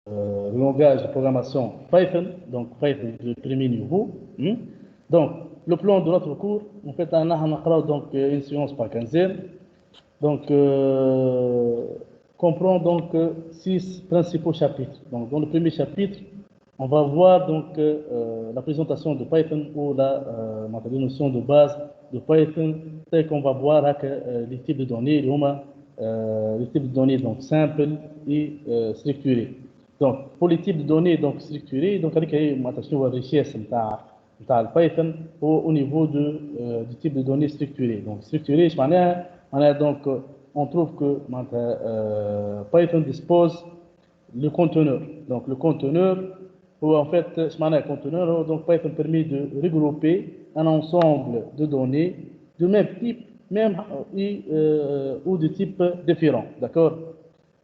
le langage de programmation Python, donc Python de premier niveau. Donc, le plan de notre cours, en fait, on a donc une séance par quinzaine. Donc, comprend donc 6 principaux chapitres. Donc, dans le premier chapitre, on va voir donc la présentation de Python ou la notion de base de Python, telle qu'on va voir avec les types de données, les types de données donc simples et structurés. Donc, pour les types de données donc structurés, donc avec la richesse de Python au niveau du type de données structurées. Donc, structuré, donc on trouve que Python dispose le conteneur. Donc, le conteneur, ou en fait, un conteneur, donc Python permet de regrouper un ensemble de données de même type, même ou de types différents. D'accord?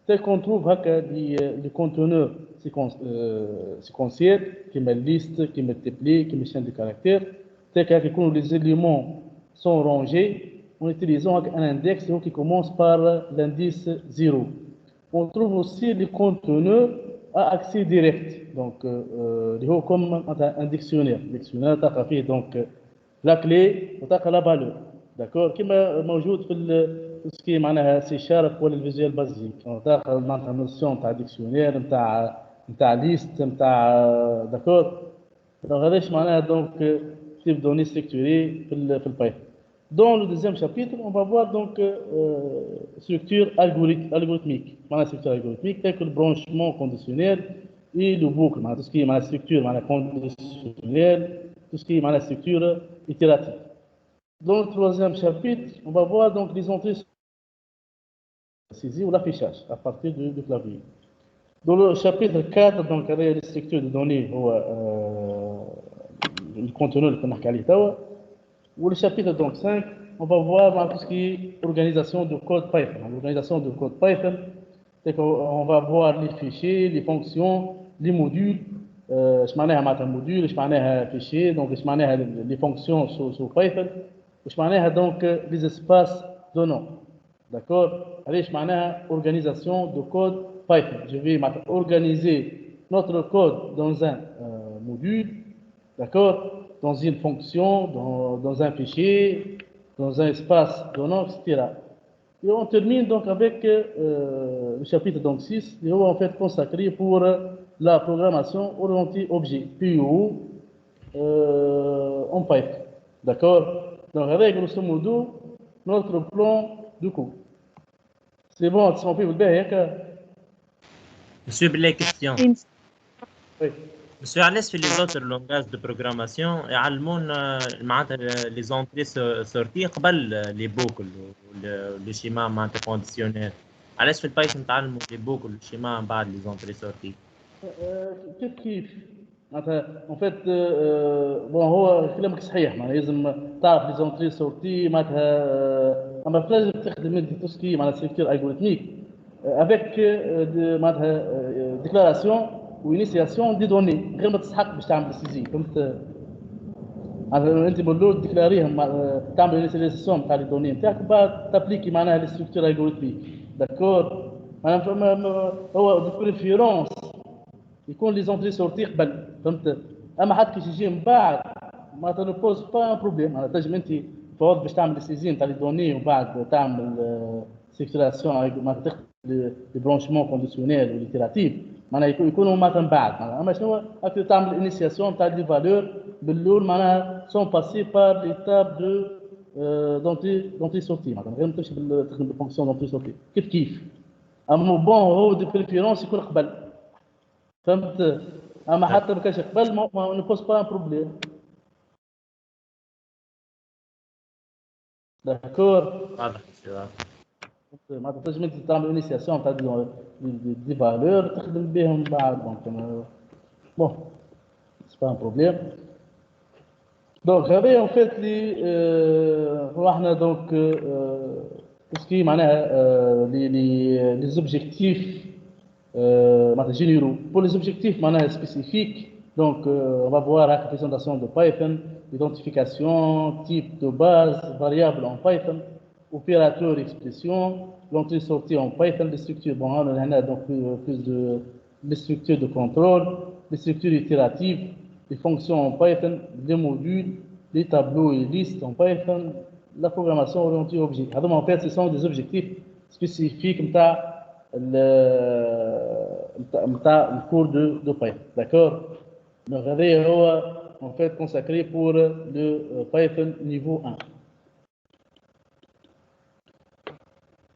Tel qu'on trouve les conteneurs séquentiels, qui met liste, qui multiplie, qui met chaîne de caractères, tel que les éléments sont rangés en utilisant un index qui commence par l'indice 0. On trouve aussi les conteneurs à accès direct, donc comme un dictionnaire. Le dictionnaire, donc la clé وتلقى la valeur. D'accord? كما موجود في tout ce qui est معناها سي شارب ولا الفيجوال بازيك تلقى معناتها نوسيون تاع ديكسيونير نتاع ليست نتاع داكور دونك هذاش معناها donc type données structurées في البايثون. Dans le deuxième chapitre, on va voir donc structure algorithmique, structure algorithmique telle que le branchement conditionnel et le boucle, tout ce qui est la structure conditionnelle, tout ce qui est la structure itérative. Dans le troisième chapitre, on va voir donc les entrées saisie ou l'affichage à partir du clavier. Dans le chapitre 4, donc, il y a les structures de données ou le contenu qu'on a qualité. Ou le chapitre donc 5, on va voir tout ce qui est organisation de code Python. L'organisation de code Python, c'est qu'on va voir les fichiers, les fonctions, les modules. Je m'en ai un module, je m'en ai un fichier, donc je m'en ai les fonctions sur Python. Je m'en ai donc les espaces de nom. D'accord? Allez, je m'en ai organisation de code Python. Je vais organiser notre code dans un module. D'accord? Dans une fonction, dans un fichier, dans un espace donnant, etc. Et on termine donc avec le chapitre donc 6, qui est en fait consacré pour la programmation orientée objet, PO, en Python. D'accord? Donc avec grosso modo notre plan de cours. C'est bon, tu s'en fait, vous le Monsieur, بلا question. Oui. Monsieur, علاش في les autres langages de programmation يعلمونا معناتها les entrées sorties قبل les boucles le schéma معناتها conditionnel. علاش في البايثون تعلموا les boucles le schéma من بعد les entrées sorties. كيف معناتها ان فيت بون هو كلامك صحيح معناها لازم تعرف لي زونتري سورتي معناتها اما لازم تخدم انت توسكي معناتها سيكتور الجوريثميك افيك معناتها ديكلاراسيون وانيسياسيون دي دوني غير ما تسحق باش تعمل سيزي فهمت معناتها انت من الاول ديكلاريهم تعمل انيسياسيون تاع لي دوني نتاعك بعد تابليكي معناها لي ستركتور الجوريثميك داكور معناها هو دو بريفيرونس يكون لي زونتري سورتي قبل فهمت اما حد كي يجي من بعد ما تنبوز با بروبليم انا تنجم انت تقعد باش تعمل سيزين تاع لي دوني ومن بعد تعمل سيكتوراسيون ما تاخذ لي برونشمون كونديسيونيل وليتيراتيف معناها يكونوا معناتها من بعد اما شنو راك تعمل انيسياسيون تاع لي فالور بالاول معناها سون باسي بار ليتاب دو دونتري سورتي معناها غير ما تمشي تخدم بالفونكسيون دونتري سورتي كيف اما بون هو دي بريفيرونس يكون قبل فهمت اما حتى ما كانش قبل ما نبوز با ان بروبليم داكور واضح ما تنجم انت تعمل انيسياسيون تاع دي فالور تخدم بهم بعد دونك بون سي با ان بروبليم دونك هذا ان فيت لي احنا دونك تسكي معناها لي زوبجيكتيف généraux. Pour les objectifs spécifiques, donc on va voir la représentation de Python, l'identification, type de base, variable en Python, opérateur expression, l'entrée-sortie en Python, les structures. Bon, on a donc plus les structures de contrôle, les structures itératives, les fonctions en Python, les modules, les tableaux et listes en Python, la programmation orientée objet. Alors, en fait, ce sont des objectifs spécifiques le cours de Python. D'accord? Donc, en fait consacré pour le Python niveau 1.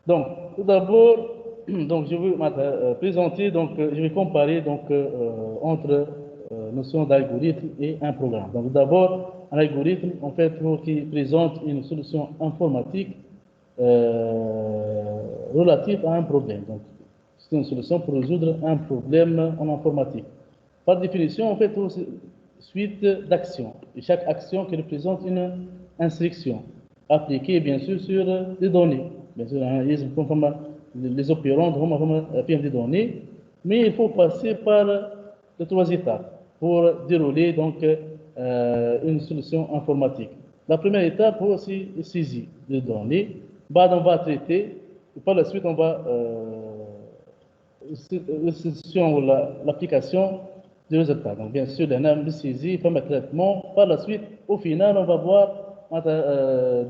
Donc, tout d'abord, donc je vais présenter, donc je vais comparer donc entre notion d'algorithme et un programme. Donc, d'abord, un algorithme, en fait, qui présente une solution informatique relative à un problème. Donc, c'est une solution pour résoudre un problème en informatique. Par définition, en fait, suite d'actions. Et chaque action qui représente une instruction appliquée, bien sûr, sur des données. Bien sûr, les opérandes vont faire des données, mais il faut passer par les 3 étapes pour dérouler donc une solution informatique. La première étape, c'est saisie des données. On va traiter, et par la suite, on va l'application du résultat. Donc, bien sûr, on a une saisie, un traitement. Par la suite, au final, on va voir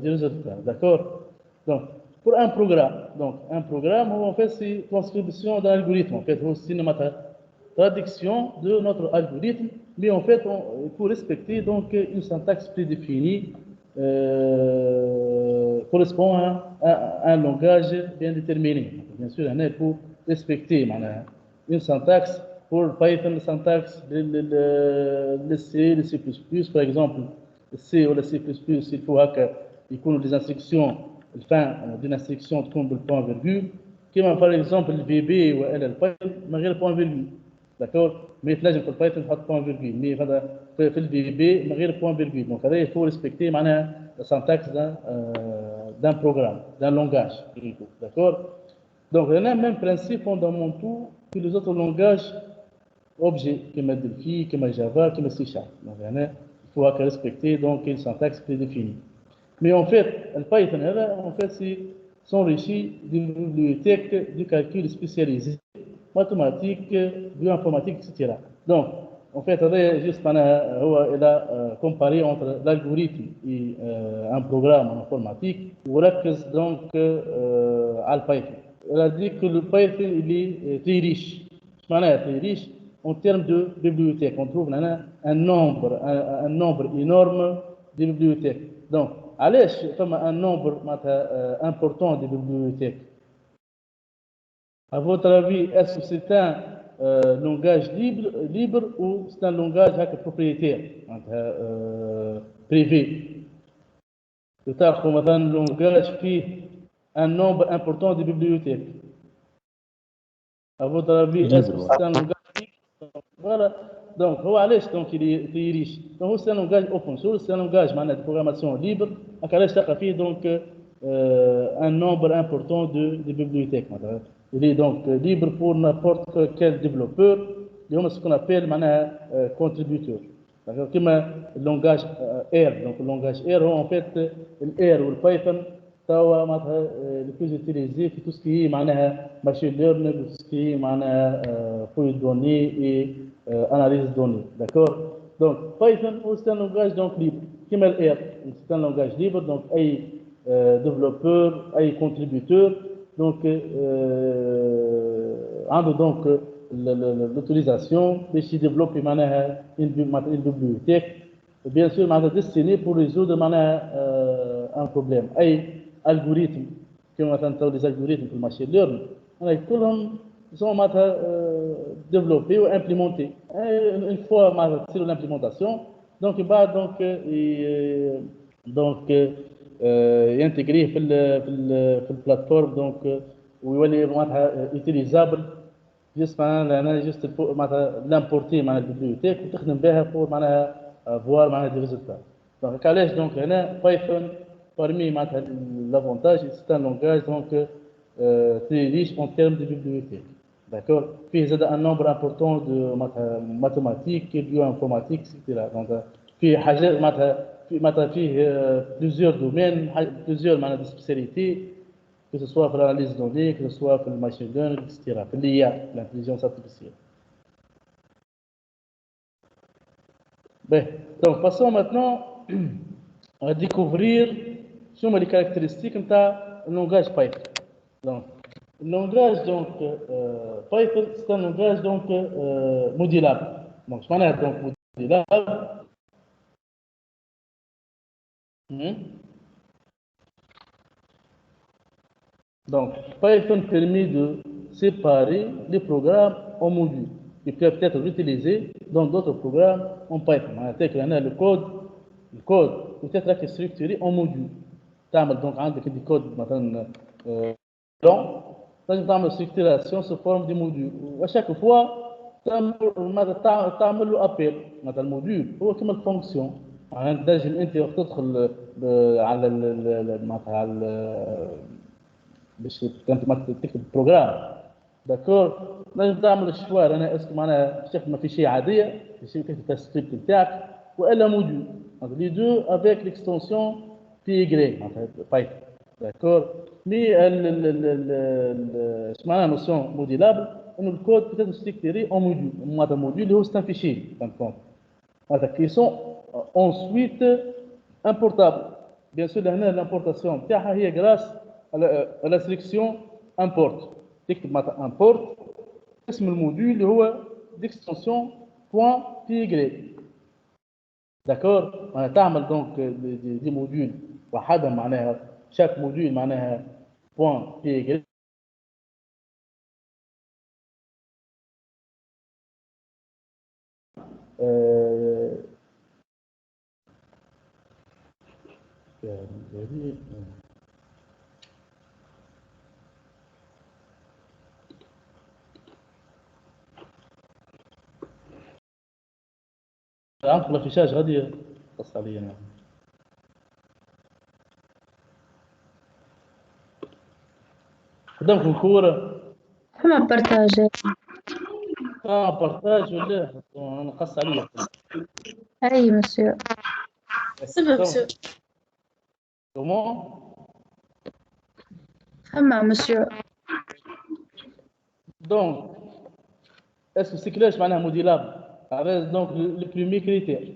des résultats. D'accord? Donc, pour un programme, en fait, c'est transcription d'un algorithme. En fait, c'est une traduction de notre algorithme, mais en fait, il faut respecter donc une syntaxe prédéfinie correspond à un langage bien déterminé. Bien sûr, il faut respecter une syntaxe. Pour Python, la syntaxe, le C, le C++, par exemple, le C ou le C++, il faut qu'il y ait des instructions, la fin d'une instruction comme le point virgule, comme par exemple le VB ou le Python, malgré le point virgule. D'accord? Mais là, je ne peux pas être point virgule, mais في الVB من غير point virgule. Donc, il faut respecter la syntaxe d'un programme, d'un langage. D'accord? Donc, il y a le même principe fondamental que les autres langages objets, comme Delphi, comme Java, comme C#. Donc, il faut respecter donc une syntaxe prédéfinie. Mais en fait, le Python, en fait, s'enrichit d'une bibliothèque de calcul spécialisée, mathématiques, bioinformatique, etc. Donc, en fait, juste il a comparé entre l'algorithme et un programme en informatique, donc à Python. Il a dit que le Python il est très riche. Très riche en termes de bibliothèques. On trouve un nombre énorme de bibliothèques. Donc, allez, un nombre important de bibliothèques. À votre avis, est-ce que c'est un langage libre ou c'est un langage propriétaire, privé? C'est-à-dire qu'on a un langage qui a un nombre important de bibliothèques. À votre avis, est-ce que c'est un langage libre? Voilà. Donc, donc il est riche. Donc, c'est un langage open source, c'est un langage de programmation libre. Donc, un nombre important de bibliothèques. Il est donc libre pour n'importe quel développeur. Il y a ce qu'on appelle contributeur. Comme le langage R. Donc, le langage R, en fait, le R ou le Python, c'est le plus utilisé pour tout ce qui est machine learning, tout ce qui est fouille de données et analyse de données. D'accord? Donc, Python, c'est un langage donc, libre. Comme le R, c'est un langage libre, donc, développeur, contributeur. Donc, donc l'utilisation de se développer une bibliothèque, bien sûr, destinée pour résoudre un problème. Algorithmes, comme on entend des algorithmes pour le machine learning, ils sont développés ou implémentés. Une fois sur l'implémentation, donc, intégré في la plateforme donc ويولي utilisable juste juste l'importer dans la bibliothèque وتخدم بها pour voir des résultats. Donc علاش donc هنا Python parmi l'avantage c'est un langage donc très riche en termes de bibliothèque. D'accord? Puis il y a un nombre important de mathématiques, bioinformatiques, etc. Donc في حاجات فيه plusieurs domaines, plusieurs spécialités, que ce soit pour l'analyse de données, que ce soit pour le machine learning, etc. Pour l'IA, l'intelligence artificielle. Ben, donc passons maintenant à découvrir sur les caractéristiques de langage Python. Donc, le langage donc, Python, c'est un langage donc, modulable. Donc, je m'en donc modulable. Donc, Python permet de séparer les programmes en modules qui peuvent être utilisés dans d'autres programmes en Python. Le code peut être structuré en modules. Donc, عندك des codes مثلا long, تعمل structuration sous forme de modules. À chaque fois, تعمل له appel. مثلا الموديول هو كما الفونكسيون. تنجم انت تدخل على باش كنت ما تكتب بروجرام داكور نجم تعمل الشوار انا اسم معناها تستخدم في شيء عاديه في شيء تكتب السكريبت بتاعك والا موديول لي دو افيك ليكستنسيون بي اي معناتها بايثون داكور مي اش معناها نوسيون موديلابل انه الكود بتقدر تستكتري اون موديول معناتها الموديول اللي هو سان فيشي معناتها كي سون ensuite importable bien sûr هنا l'importation بتاعها هي grâce à la sélection import تكتب معناتها import اسم الموديول اللي هو d'extension .py d'accord معناتها تعمل دونك دي موديول وحدها معناها chaque موديول معناها .py عندك الافيشاج غادي قص عليا انا قدامكم الكوره فما بارتاج بارتاج ولا انا قص عليا اي مسيو سبب مسيو كومون فما مسيو donc est-ce que c'est clair معناها modulable avec donc le premier critère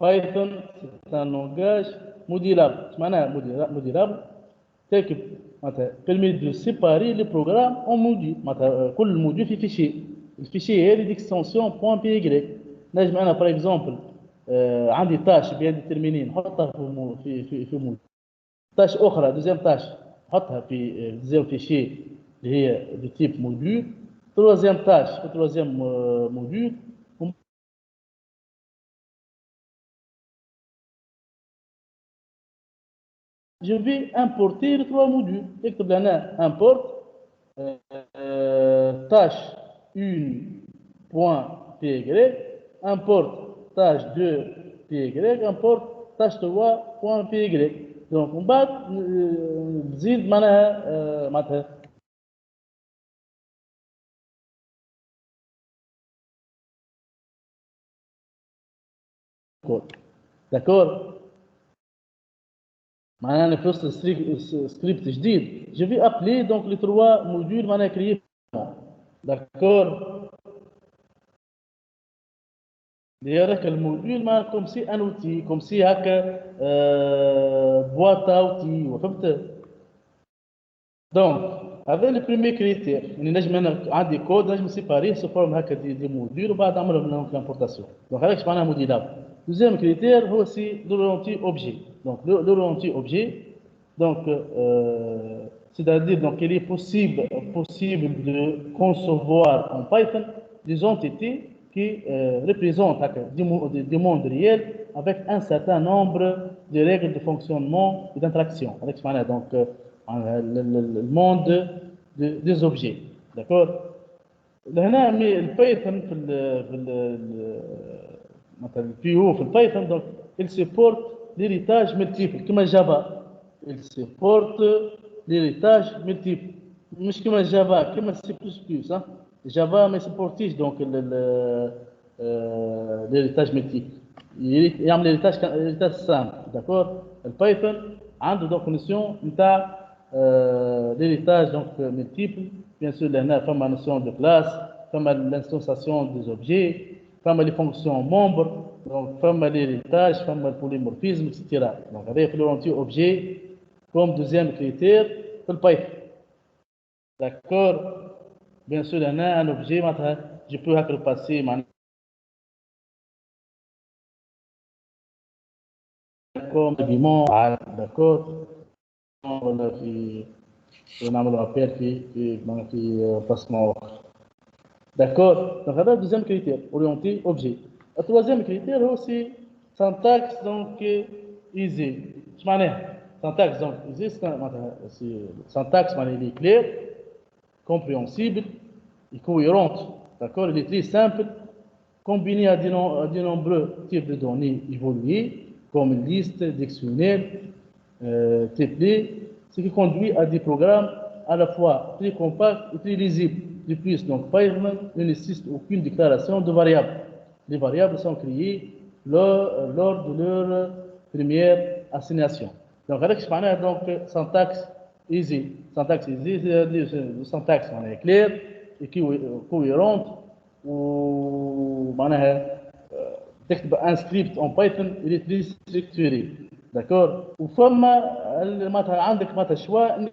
Python c'est un langage modulable معناها modulable tel que permet de séparer les programmes en modules كل موديول في فيشيه الفيشيه هذه d'extension .py نجم انا par exemple عندي تاش بيان ديترميني نحطها في موديول تاش اخرى دوزيام تاش نحطها في دوزيام فيشيه اللي هي دي تيب موديول troisième tâche au troisième module je vais importer les trois modules اكتب لنا import tâche 1.py import tâche 2.py import tâche 3.py donc من بعد نزيد معناها d'accord معناها في وسط سكريبت جديد je vais appeler donc les trois modules معناها créés d'accord هذاك الموديول معناها كوم سي ان اوتي كوم سي هكا بواط اوتي فهمت دونك هذا لو بريمي كريتير يعني نجم انا عندي كود نجم سيباريه سو فورم هكا دي موديول وبعد نعمل لهم لامبورتاسيون دونك هذاك معناها موديلابل دوزيام كريتير هو سي لورونتي اوبجي دونك لورونتي اوبجي دونك c'est-à-dire donc il est possible de concevoir en Python des entités qui représentent des mondes réels avec un certain nombre de règles de fonctionnement et d'interaction avec donc le monde des objets d'accord هنا البايثون مثلا البيو في البايثون donc il supporte l'héritage multiple كما جافا il supporte l'héritage multiple مش كما جافا كما سي بلس بلس جافا ما يسبورتيش دونك l'héritage multiple يعمل l'héritage simple d'accord البايثون عنده دونك نوسيون نتاع l'héritage donc multiple bien sûr هنا فما notion de classe فما l'instanciation des objets فما les fonctions membres Donc, comme l'héritage, comme le polymorphisme, etc. Donc, avec l'anti-objet comme deuxième critère pour le Python. D'accord? Bien sûr, il y en a un objet, je peux le passer comme argument, d'accord? ولا ونعملوا ابيل في placement d'accord donc هذا deuxième critère orienté objet le troisième critère هو aussi syntaxe donc easy ايش معناها syntaxe donc easy معناتها syntaxe معناها il est clair compréhensible et cohérente d'accord il est très simple combiné à de nombreux types de données évoluées comme liste dictionnaire template, ce qui conduit à des programmes à la fois très compacts et très lisibles. De plus, donc, Python ne nécessite aucune déclaration de variables. Les variables sont créées lors de leur première assignation. Donc, avec ce mعناها donc syntaxe easy. Syntaxe easy, c'est-à-dire une syntaxe claire et cohérente ou معناها تكتب un script en Python il est très structuré. داكور وفما معناتها عندك معناتها شوا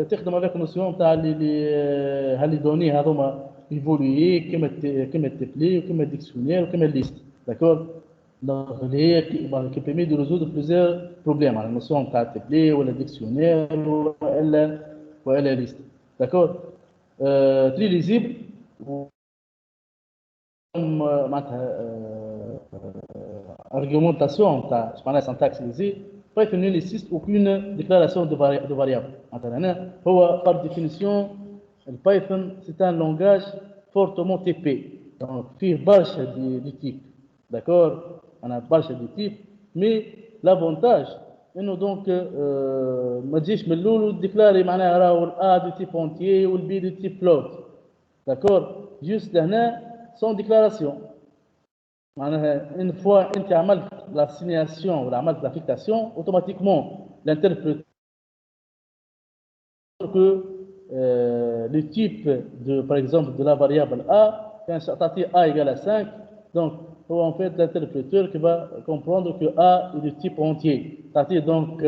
تخدم هذاك النوسيون تاع اللي دوني هذوما ايفولوي كيما التبلي وكيما الديكسيونير وكيما الليست داكور دونك اللي هي كي بيمي دو ريزودر بليزيور بروبليم على النوسيون تاع التبلي ولا الديكسيونير ولا ليست داكور تري ليزيبل معناتها argumentation تاع معناها syntaxe easy Python ne nécessite aucune déclaration de variable. مثلا هو par définition le Python c'est un langage fortement typé. Donc فيه برشا دي types. D'accord? On a برشا دي types mais l'avantage انه دونك ما تجيش من الاول وتديكلاري معناها راهو A du type entier ou B du type float. D'accord? Juste لهنا sans déclaration. Une fois que tu as fait l'assignation ou l'affectation, automatiquement, l'interpréteur que le type, par exemple, de la variable A, quand A égale à 5, donc, en fait, l'interpréteur qui va comprendre que A est de type entier. C'est-à-dire donc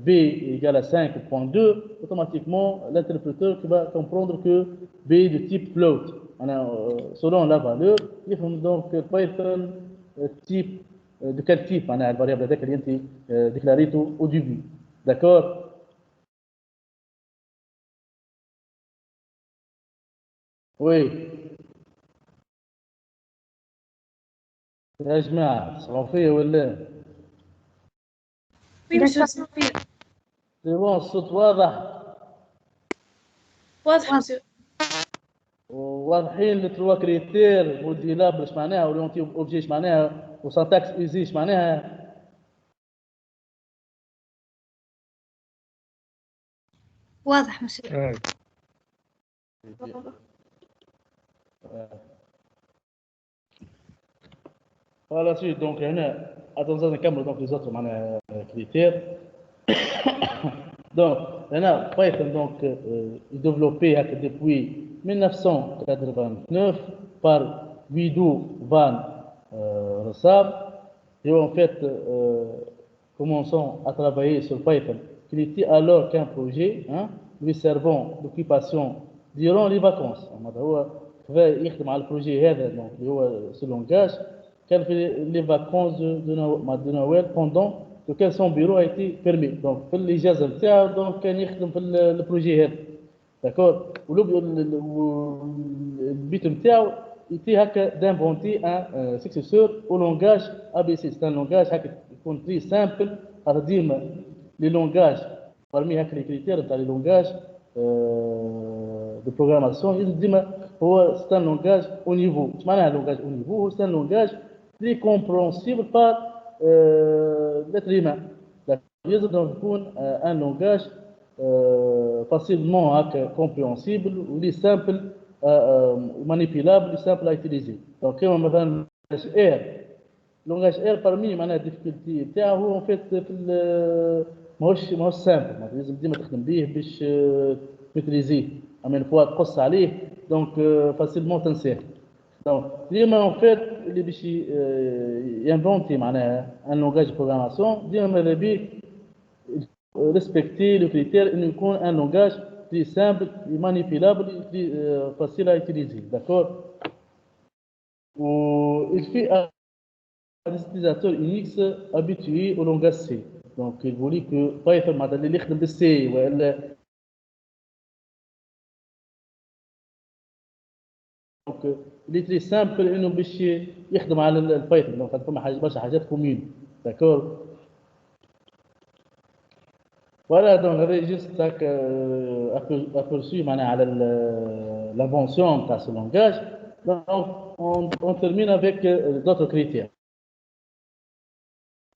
B égale à 5.2, automatiquement, l'interpréteur qui va comprendre que B est de type float. Selon la valeur, il faut donc Python type de quel type la variable avec laquelle il est déclaré au début. D'accord? Oui. يا جماعة صافية ولا؟ Oui, monsieur, Sophie. C'est bon, الصوت واضح. واضح monsieur. واضحين التروا كريتير والديلاب ايش معناها اورينتي اوبجي ايش معناها وسانتاكس ايزي ايش معناها واضح مسيو. فوالا سويت دونك هنا اتنزل نكمل دونك لي زوتر معناها كريتير دونك هنا بايثون دونك développé هكا depuis 1989 par Guido van Rossum et en fait commençons à travailler sur Python qui n'était alors qu'un projet lui servant d'occupation durant les vacances. هو يخدم على البروجي هذا دونك اللي هو ce langage كان في les vacances de Noël pendant lequel son bureau a été fermé. Donc في الإجازة نتاعو دونك كان يخدم في البروجي هذا. داكور البيت نتاعو était هكا d'inventer un successeur au langage ABC. C'est un langage هكا يكون très simple هذا ديما les langages parmi هكا les critères نتاع les langages de programmation ديما هو c'est un langage au niveau. ايش معناها langage au niveau؟ c'est un langage très compréhensible par l'être humain. يجب أن يكون un langage facilement compréhensible ou simple manipulable, simple à utiliser. Donc, comme مثلا langage R parmi معناها difficulté بتاعه هو en fait في ماهوش simple لازم ديما تخدم بيه باش تميتريزيه. أما une fois تقص عليه donc facilement تنساه. Donc, ديما en fait اللي باش ينفونتي معناها un langage de programmation ديما ماذا بيه respecter le critère انه يكون un langage plus simple, plus manipulable, plus facile à utiliser, d'accord? Ou il fait à des utilisateurs Unix habitués au langage C. Donc, il voulait que Python معناتها اللي يخدم بالسي ولا دونك اللي تري سامبل انه باش يخدم على البايثون. دونك فما حاجه برشا حاجات كومين داكور. فوالا دونك هذا جيست تاك ابرسي معناها على l'invention تاع ce langage. Donc on termine avec d'autres critères.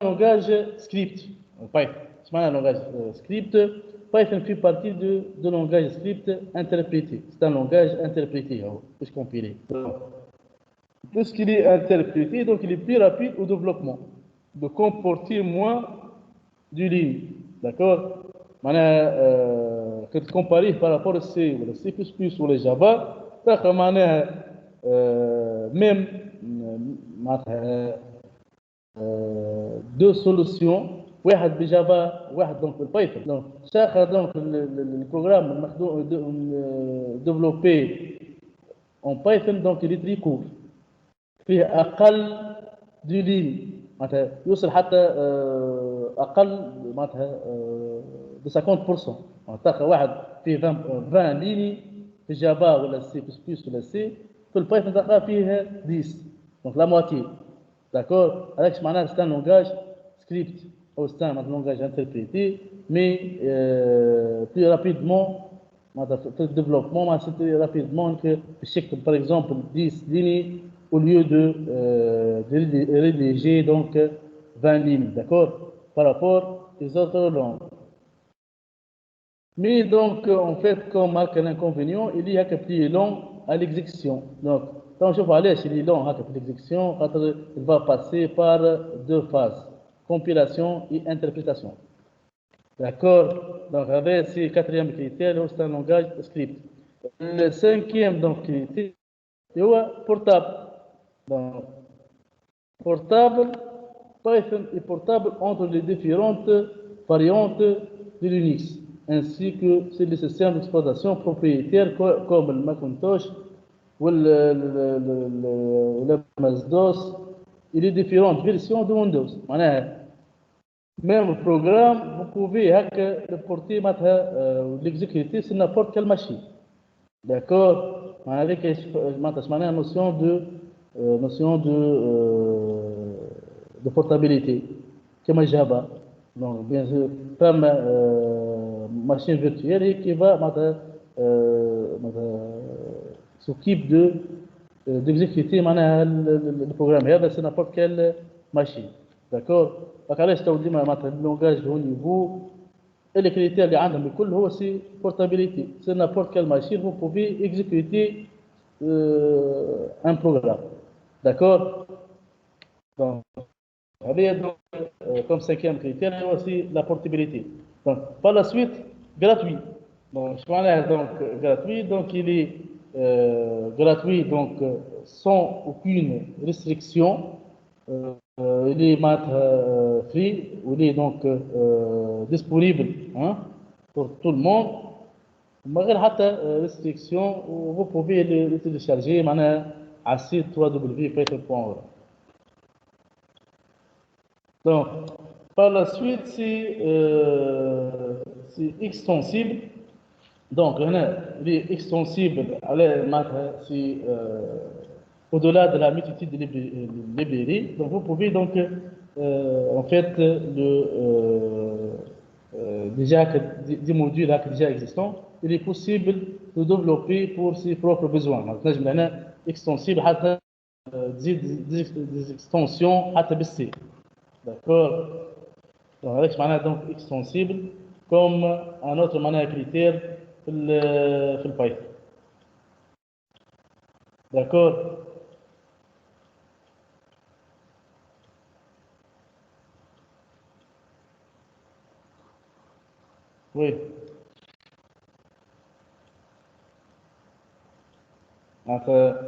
Langage script Python. C'est un langage script. Python fait partie de langage script interprété. C'est un langage interprété, plus compilé. Puisqu'il est interprété, donc il est plus rapide au développement, de comporter moins du ligne. D'accord? Quand tu compares par rapport au C ou le C++ ou le Java, même deux solutions, واحد بجافا واحد donc بالبايثون. Donc chaque donc le programme développé en Python donc il est très court. فيه أقل دي لين معناتها يوصل حتى أقل معناتها ب 50%. معناتها واحد فيه 20 ليني في جافا ولا سي بلس بلس ولا سي، في البايثون تلقى فيه 10 دونك لا موتي. داكور. هذاك معناها c'est un langage script ou c'est un langage interprété mais plus rapidement معناتها في الديفلوبمون معناتها plus rapidement que باش يكتب par exemple 10 lignes au lieu de rédiger donc 20 lignes, d'accord, par rapport aux autres langues. Mais donc, en fait, comme marque un inconvénient, il y a que plus long à l'exécution. Donc, quand je vais aller chez les longs à l'exécution, il va passer par deux phases, compilation et interprétation. D'accord. Donc, avec ces quatrième critère, c'est un langage script. Le cinquième donc, critère, c'est portable. Donc, portable, Python est portable entre les différentes variantes de Linux, ainsi que sur les systèmes d'exploitation propriétaires comme le Macintosh ou le MS-DOS et les différentes versions de Windows. Même le programme, vous pouvez le porter, l'exécuter sur n'importe quelle machine. D'accord? Avec la notion de portabilité, comme Java. Donc, bien sûr, comme machine virtuelle et qui va s'occupe d'exécuter le programme. Et c'est n'importe quelle machine. D'accord? Donc, allez, je te dis, le langage de haut niveau. Et les critères اللي عندهم الكل هو سي portabilité. C'est n'importe quelle machine, vous pouvez exécuter un programme. D'accord? Donc, comme cinquième critère, il y a aussi la portabilité. Donc, par la suite, gratuit. Donc, gratuit, donc il est gratuit, donc sans aucune restriction. Il est free, il est donc disponible pour tout le monde. Malgré حتى restriction, vous pouvez le télécharger à site www.python.org. Donc, par la suite, c'est extensible. Donc, il est extensible, c'est au-delà de la multitude de librairies. Donc, vous pouvez donc, en fait, déjà des modules déjà existants, il est possible de développer pour ses propres besoins. Donc, là, je me extensible, des extensions, HTTPC. D'accord? Donc, avec donc extensible, comme un autre critère في Python. D'accord? Oui.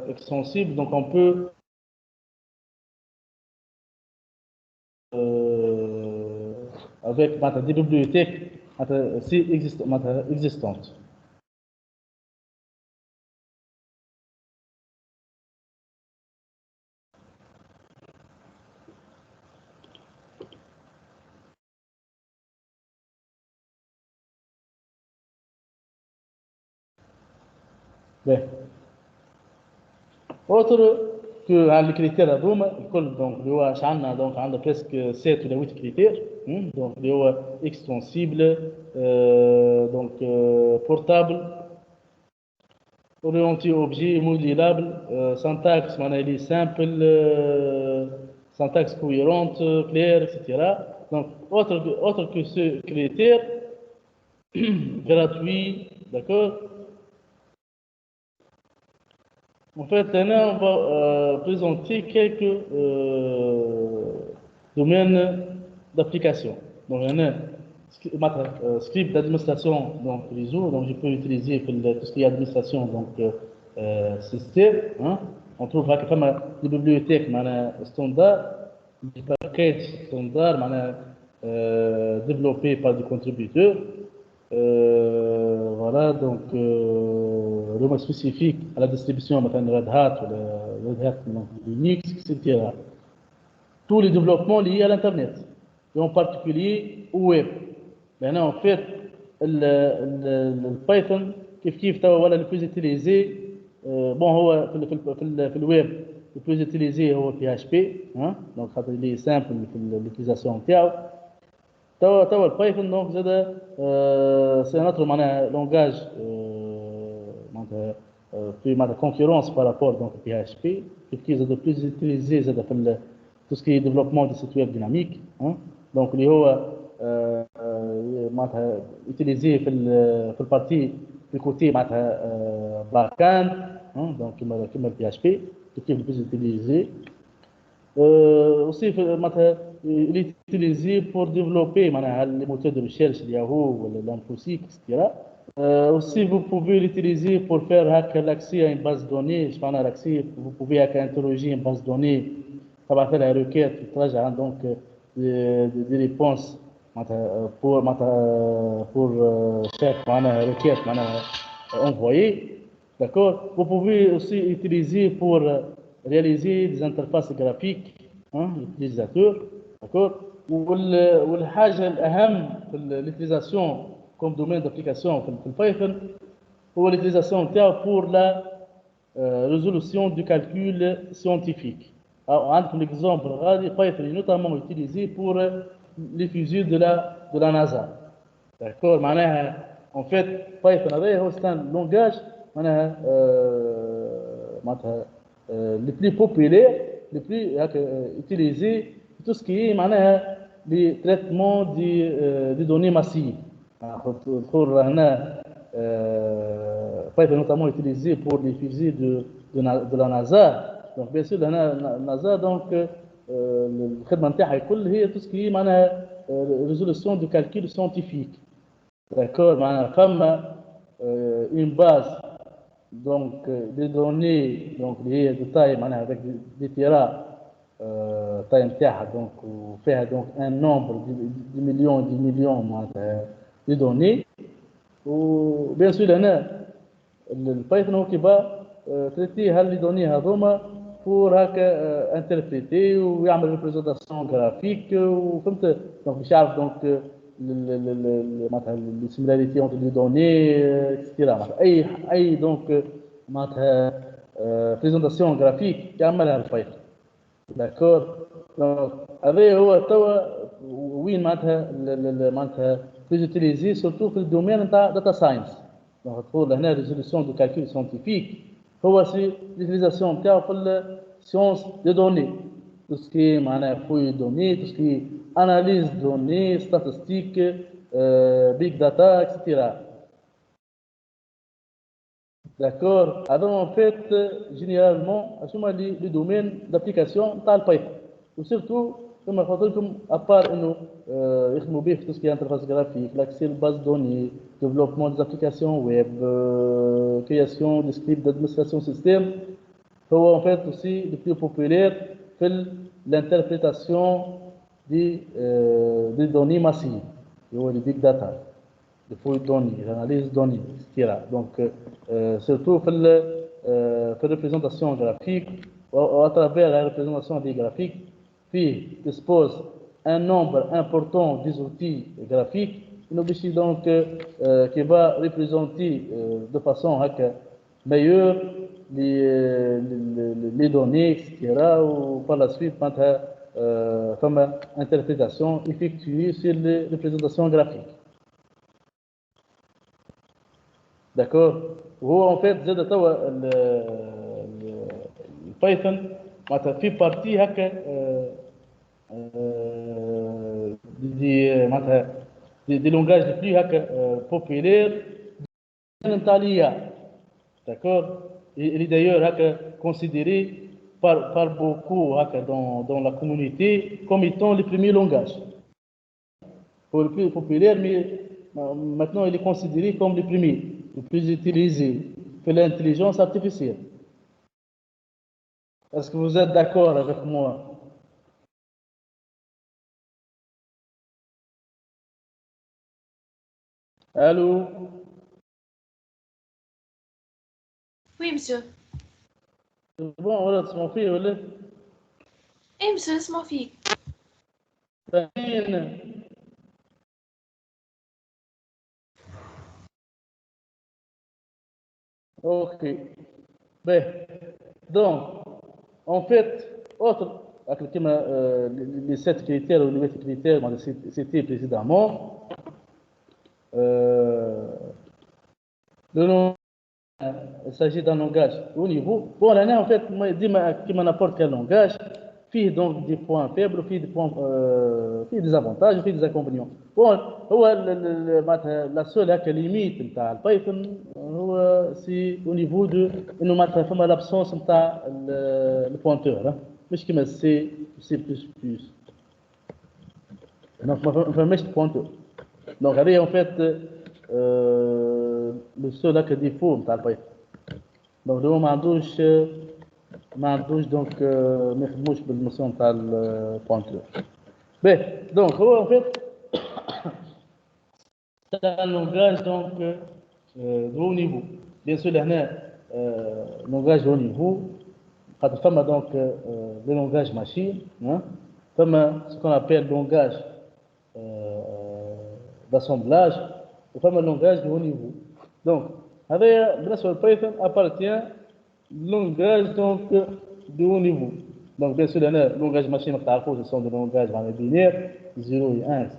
extensible, donc on peut avec des bibliothèques existantes. Bien. Autre que les critères à Rome, donc il y a donc presque 7 ou 8 critères, donc il y a extensible, donc portable, orienté objet, modulable, syntaxe, elle est simple, syntaxe cohérente, claire, etc. Donc autre que ce critère gratuit, d'accord. En fait, là, on va présenter quelques domaines d'application. Donc, il y en a script d'administration, donc réseau, donc je peux utiliser pour tout ce qui est administration, donc système. Hein. On trouve des bibliothèques standard, des packages standards développés par des contributeurs. Voilà, donc le mot spécifique à la distribution, maintenant Red Hat, ou Red Hat Linux, etc. Tous les développements liés à l'Internet, et en particulier au web. Maintenant, en fait, le Python, كيف voilà le plus utilisé, bon, هو في الويب le plus utilisé هو PHP, hein, donc il est simple في l'utilisation نتاعو. توا البايثون دونك زاد سي ان اوتر معناها لونجاج معناتها في معناتها كونكورونس بارابور دونك بي اتش بي كي زاد بلوز يوتيليزي زاد في تو سكي ديفلوبمون دي سيت ويب ديناميك دونك اللي هو معناتها يوتيليزي في البارتي في الكوتي معناتها باك اند دونك كيما البي اتش بي كيف بلوز يوتيليزي aussi il est utilisé pour développer les moteurs de recherche, Yahoo, l'Infosys, etc. Aussi, vous pouvez l'utiliser pour faire l'accès à une base de données. Vous pouvez interroger une base de données, ça va faire la requête, donc des réponses pour chaque requête envoyée. D'accord. Vous pouvez aussi utiliser pour réaliser des interfaces graphiques l'utilisateur, d'accord. والحاجة الأهم في l'utilisation comme domaine d'application في Python هو l'utilisation pour la résolution du calcul scientifique. Alors, un exemple, Python est notamment utilisé pour les fusils de la NASA. D'accord. En fait, Python c'est un langage le plus populaire, le plus utilisé, tout ce qui est les traitements des données massives. Python est notamment utilisé pour les fusées de la NASA. Donc bien sûr, la NASA, donc le traitement de tout ce qui est résolution de calcul scientifique. D'accord, comme une base donc des données donc liées de taille avec des terras taille donc faire donc un nombre de millions de données ou bien sûr le Python qui va traiter les données هذوما pour interpréter ou يعمل représentation graphique ou فهمت donc مش عارف donc les similarités entre les données, etc. Donc présentation graphique يعملها البايثون. D'accord. Donc هذا هو توا وين معناتها plus utilisé surtout في الدومين نتاع data science. Donc تقول هنا résolution de calcul scientifique هو سي l'utilisation نتاعو في science des données. Tout ce qui est fouille de données, tout ce qui est analyse de données, statistiques, big data, etc. D'accord. Alors en fait, généralement, assumons les domaines d'application dans le Python. Ou surtout كما قلت لكم ابار انه يخدموا به في tout ce qui est interface graphique, l'accès aux bases de données, développement des applications web, création des scripts d'administration système. هو en fait aussi le plus populaire في l'interprétation des données massives, هو le big data, les fouilles de données, l'analyse de données, etc. Donc surtout في la représentation graphique, à travers la représentation des graphiques, puis dispose un nombre important des outils graphiques, donc qui va représenter de façon meilleure les données, etc. ou par la suite comme interprétation effectuée sur les représentations graphiques. D'accord. وهو en fait زاد توا البايثون معناتها في بارتي هكا des langages les plus populaires نتاع l'IA. D'accord. Il est d'ailleurs considéré par beaucoup dans la communauté comme étant les premiers langages. Pour le plus populaire, mais maintenant il est considéré comme le premier, le plus utilisé pour l'intelligence artificielle. Est-ce que vous êtes d'accord avec moi? Allô? Oui, monsieur. Bon, voilà, c'est mon fils, voilà. Eh, monsieur, laisse-moi fille. Ok. Ben, donc, en fait, autre, les 7 critères ou les 8 critères, c'était précédemment, il s'agit d'un langage au niveau. Bon, là, en fait, moi, je dis que n'importe quel langage, فيه donc des points faibles, فيه des points, فيه des avantages, فيه des inconvénients. Bon, la seule limite نتاع البايثون هو سي au niveau de انه معناتها فما l'absence نتاع البوينتور مش كيما سي بلس بلس. Donc ما فماش pointeur. Donc هذه en fait le seul défaut نتاع البايثون. Donc هو ما عندوش دونك ما يخدموش بالنوسيون تاع البوينتور. باهي دونك هو en fait c'est un langage donc de haut niveau. Bien sûr هنا langage de haut niveau خاطر فما donc le langage machine, فما ce qu'on appelle langage d'assemblage وفما langage de haut niveau. Donc هذا بالنسبه للبايثون appartient langage donc de haut niveau. Donc bien sûr le langage machine ce sont des langages binaires 0 et 1, etc.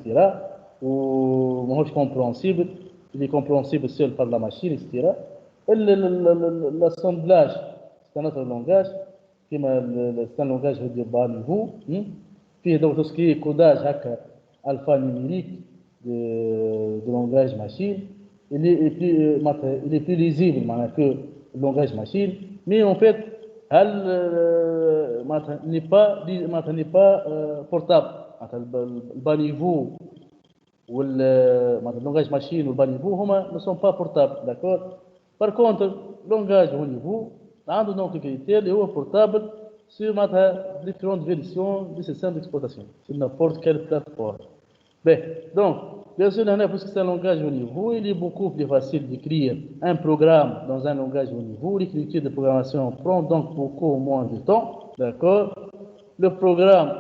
ou compréhensible, il est compréhensible seul par la machine, etc. L'assemblage c'est un autre langage c'est un langage de bas niveau. Puis donc tout ce qui est codage alphanumérique de langage machine, il est plus lisible que le langage machine, mais en fait n'est pas portable. Le bas niveau ou le langage machine ou le bas niveau ne sont pas portables, d'accord. Par contre le langage haut niveau a donc critère est portable sur différentes versions du système d'exploitation sur n'importe quelle plateforme. Ben, donc bien sûr puisque c'est un langage haut niveau, il est beaucoup plus facile d'écrire un programme dans un langage haut niveau. L'écriture de programmation prend donc beaucoup moins de temps, d'accord. Le programme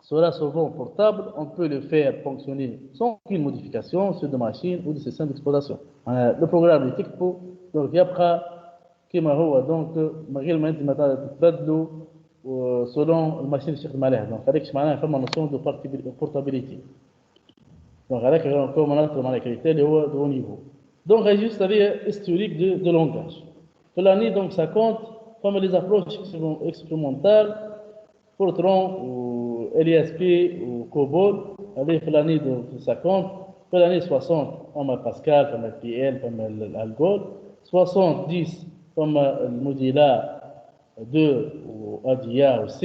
sera souvent portable, on peut le faire fonctionner sans aucune modification sur des machines ou des systèmes d'exploitation. Le programme est TICPO, donc يبقى كما هو donc من غير ما انت تبدلوا selon الماشين اللي تخدم عليها. donc هذيك معناها فما نوسيون دو portabilité. donc هذاك كما نذكر معناها كريتير اللي هو دو نيفو. donc juste هذه historique de langage. في l'année donc ça compte comme les approches expérimentales Fortran ou LSP ou COBOL, avec l'année de 50, pour l'année 60, on a Pascal, comme le PL, comme l'Algol, 70, comme le Mozilla 2 ou ADIA ou C,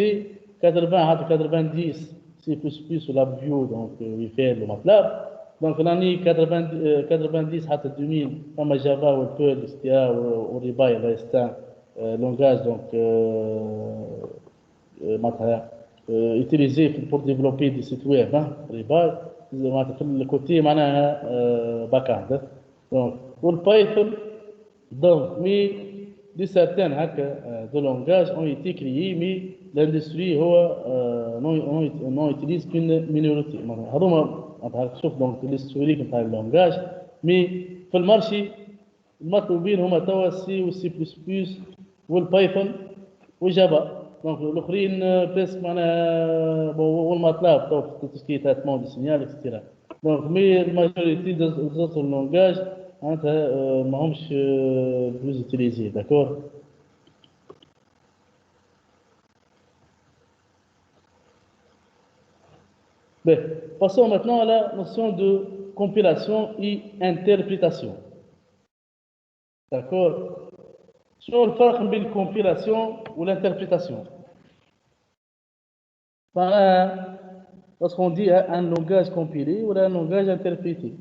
80 حتى 90 سي بلس بلس ولا فيو دونك يفعل وماتلاب دونك l'année 90 حتى 2000 فما جافا والبيرل اكسترا والريباي هذا ستان لونغاج دونك معناتها utilisé pour développer des sites web ريباي معناتها في الكوتي معناها باك اند دونك والبايثون دونك مي دي سارتان هكا دو لونغاج ont été créés mais l'industrie هو non utilise qu'une minorité هذوما معناتها شوف دونك الهيستوريك نتاع اللونغاج مي في المارشي المطلوبين هما توا سي والسي بلس بلس والبايثون وجافا دونك الاخرين بريسك معناها والماتلاب توا في تسكي تريتمون دي سينيال اكسترا دونك مي الماجوريتي دوزوتر لونغاج معناتها ماهمش بلوز اوتيليزي داكور. Bien, passons maintenant à la notion de compilation et interprétation. D'accord. Sur le فرق بين الcompilation ou l'interprétation. Lorsqu'on dit un langage compilé ou un langage interprété.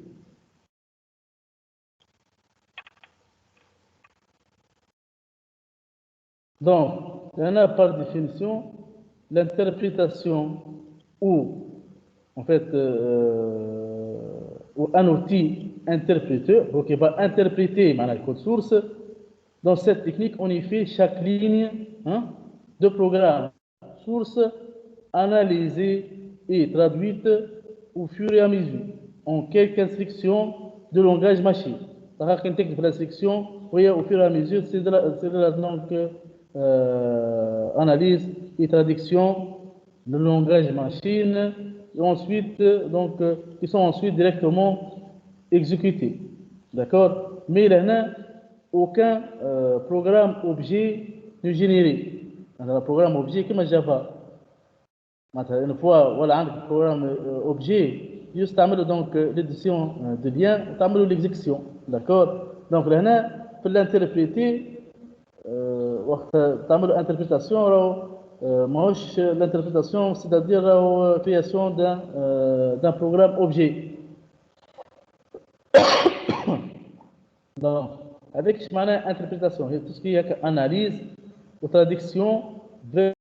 Donc, il y en a par définition l'interprétation ou en fait, ou un outil interpréteur, donc il va interpréter le code source. Dans cette technique, on y fait chaque ligne de programme source analysée et traduite au fur et à mesure en quelques instructions de langage machine. C'est-à-dire qu'une technique d'instruction, au fur et à mesure, c'est de la donc, analyse et traduction de langage machine. Et ensuite, donc, qui sont ensuite directement exécutés. D'accord. Mais il n'y a aucun programme objet de généré. Un programme objet comme Java. Une fois, voilà, un programme objet, juste donc l'édition de lien, l'exécution. D'accord. Donc, là, pour l'interpréter, l'interprétation, l'interprétation, c'est-à-dire la création d'un programme objet. Donc, avec interprétation, tout ce qui est analyse ou traduction vers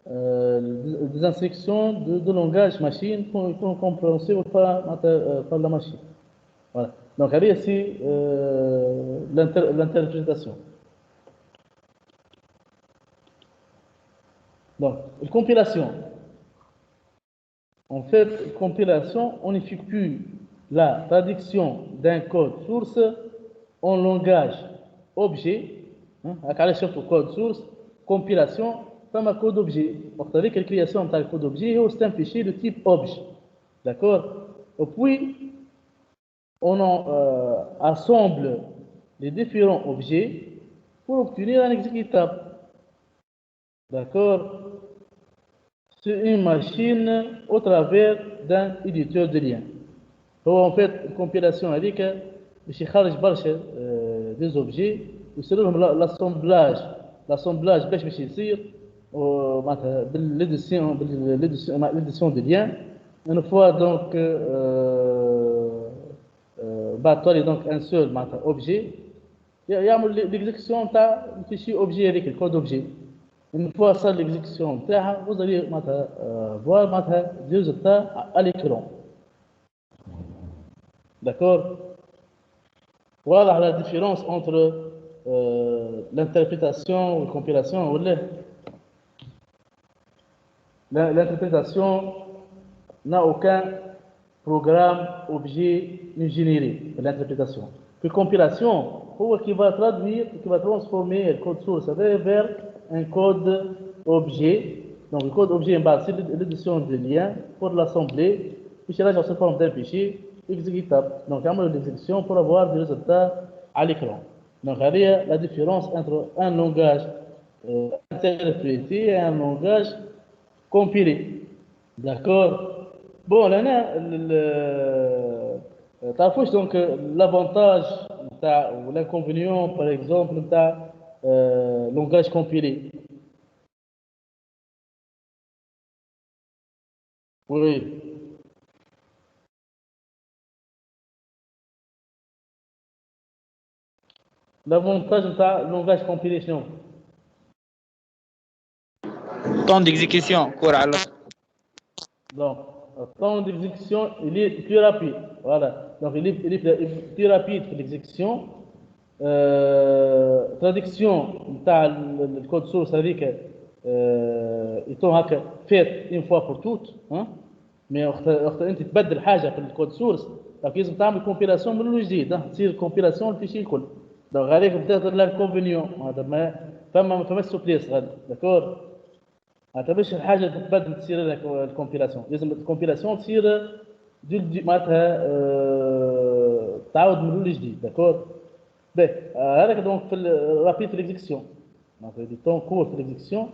des instructions de langage machine compréhensibles par la machine. Voilà. Donc, c'est l'interprétation. Donc, la compilation. En fait, compilation, on effectue la traduction d'un code source en langage objet, avec le code source, compilation, comme un code objet. Vous savez que la création d'un code objet, c'est un fichier de type objet. D'accord. Et puis, on assemble les différents objets pour obtenir un exécutable. D'accord. C'est une machine au travers d'un éditeur de lien. Donc, en fait, la compilation avec des objets, c'est l'assemblage l'édition de lien. Une fois donc donc un seul objet, il y a l'exécution du fichier objet avec le code objet. Une fois ça l'exécution, vous allez voir des résultats à l'écran. D'accord. Voilà la différence entre l'interprétation ou la compilation. L'interprétation n'a aucun programme objet généré. L'interprétation. La compilation, qui va traduire, qui va transformer le code source vers un code objet. Donc, le code objet, c'est l'édition de lien pour l'assembler. Puis, là, se forme d'un fichier exécutable. Donc, on a l'exécution pour avoir des résultats à l'écran. Donc, il y a la différence entre un langage interprété et un langage compilé. D'accord. Bon, là, donc l'avantage ou l'inconvénient, par exemple, langage compilé. Oui. L'avantage de langage compilation. Temps d'exécution court على Donc, le temps d'exécution, il est plus rapide. Voilà. Donc, il est plus rapide que l'exécution. Traduction le code source, c'est-à-dire que يكون fait une fois pour toutes. Hein? Mais وقت انت تبدل حاجه في الكود سورس دونك لازم تعمل كومبيلاسيون من الجديد تصير كومبيلاسيون الفيشي الكل دونك هذاك بتاخذ لانكونفينيون هذا ما سوبليس غادي داكور هذا باش الحاجه تبدل تصير لك الكومبيلاسيون لازم الكومبيلاسيون تصير معناتها تعاود من الجديد داكور باهي هذاك دونك في رابيد في ليكزيكسيون دونك دي طون كور في ليكزيكسيون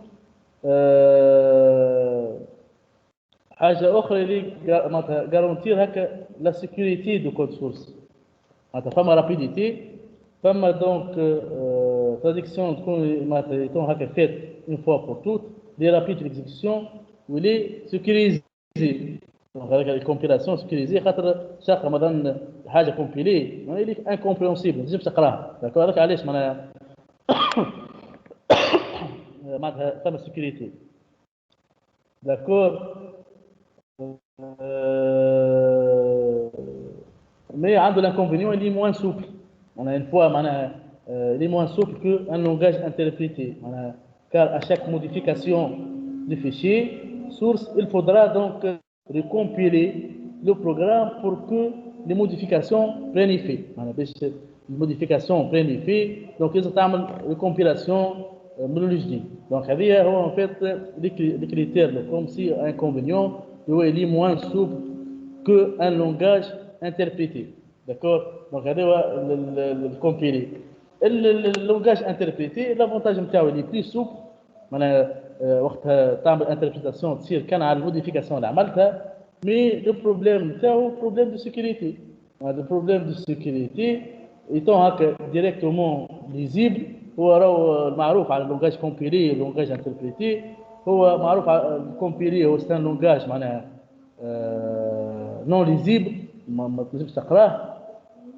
حاجه اخرى اللي معناتها جارونتير هكا لا سيكوريتي دو كود سورس معناتها فما رابيديتي فما دونك تراديكسيون تكون معناتها يكون هكا فيت اون فوا بور توت لي رابيد ليكزيكسيون ولي سيكوريزي دونك هذاك الكومبيلاسيون سيكوريزي خاطر شاق مثلا حاجه كومبيلي اللي انكومبريونسيبل ما تنجمش تقراها داكور هذاك علاش معناها معناتها فما سيكوريتي داكور mais عنده l'inconvénient il est moins souple on a une fois il est moins souple qu'un langage interprété car à chaque modification du fichier source il faudra donc recompiler le programme pour que les modifications prennent effet les modifications prennent effet donc ils ont une compilation من الجديد donc هذه هو en fait les critères comme si inconvénient il est moins souple qu'un langage interprété. D'accord? Donc, le compilé. Le langage interprété, l'avantage il est plus souple. وقتها تعمل interprétation تصير كان على الموديفيكاسيون اللي عملتها mais le problème تاعو problème de sécurité. Le problème de sécurité étant هكا directement lisible هو راهو المعروف على اللونجاج compilé واللونجاج interprété هو معروف على الكومبيلي هو c'est un langage معناها non lisible ما تنجمش تقراه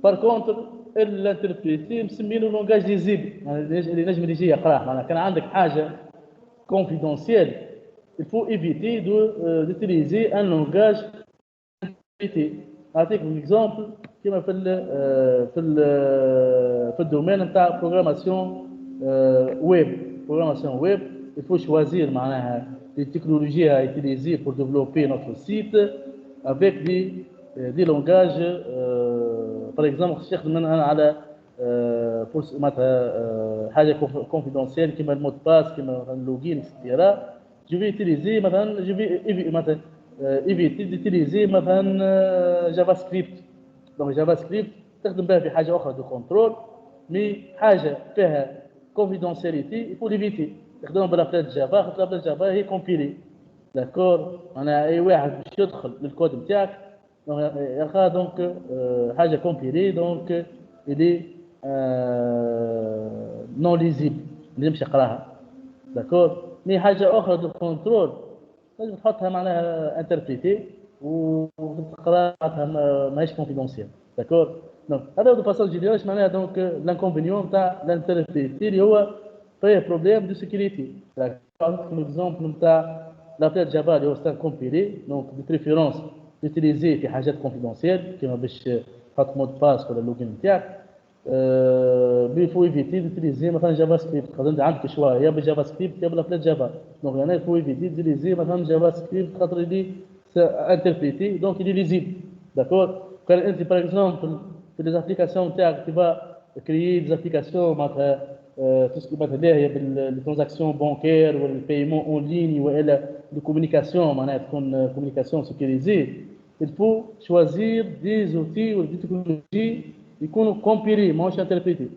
par contre l'interprété مسمينه langage lisible اللي نجم يجي يقراه معناها كان عندك حاجه confidentielle il faut éviter d'utiliser un langage interprété نعطيك un exemple كما في الدومين نتاع programmation web il faut choisir les technologies à utiliser pour développer notre site avec des langages par exemple نستخدم على حاجه confidentielle كما المود باس كما اللوجين etc. je vais utiliser مثلا éviter d'utiliser مثلا JavaScript donc JavaScript تخدم بها في حاجه اخرى دو كنترول مي حاجه فيها confidentialité il faut l'éviter تخدموا بلافلات جافا خاطر لافلات جافا هي كومبيلي داكور انا اي واحد باش يدخل للكود نتاعك يلقى دونك حاجه كومبيلي دونك اللي نون ليزيبل ما ينجمش يقراها داكور مي حاجه اخرى دو كنترول لازم تحطها معناها انتربريتي وتقراها ماهيش كونفيدونسيال داكور دونك هذا هو دو فاسون جينيرال معناها دونك لانكونفينيون تاع الانتربريتي اللي هو فيه بروبليم دو سيكوريتي par exemple نتاع لابلات جافا اللي هو ستان كومبيلي دونك دو بريفيرونس يوتيليزي في حاجات كونفيدونسيال كيما باش تحط مود باس ولا اللوجين نتاعك il faut éviter d'utiliser مثلا جافا سكريبت خاطر عندك شوا يا بالجافا سكريبت يا بالابلات جافا دونك هنا il faut éviter d'utiliser مثلا جافا سكريبت خاطر اللي انتربريتي دونك اللي ليزيبل داكور كان انت باغ اكزومبل في لي ابليكاسيون تاعك تبا كريي دي ابليكاسيون معناتها تسكي مثلا هي بالترانزاكسيون بانكير ولا البايمون اون لين ولا دو كومونيكاسيون معناتها تكون كومونيكاسيون سيكوريزي il faut choisir des outils ou des technologies يكونوا كومبيلي ماهوش انتربريتي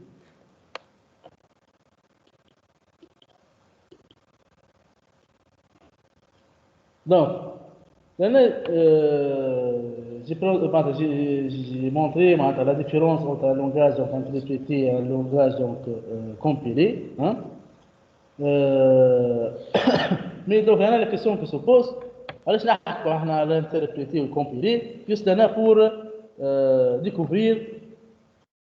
donc là j'ai montré la différence entre un langage interprété et un langage donc compilé hein mais donc là la question qui se pose علاش نحكوا احنا على انتربريتي وكومبيلي جوست pour découvrir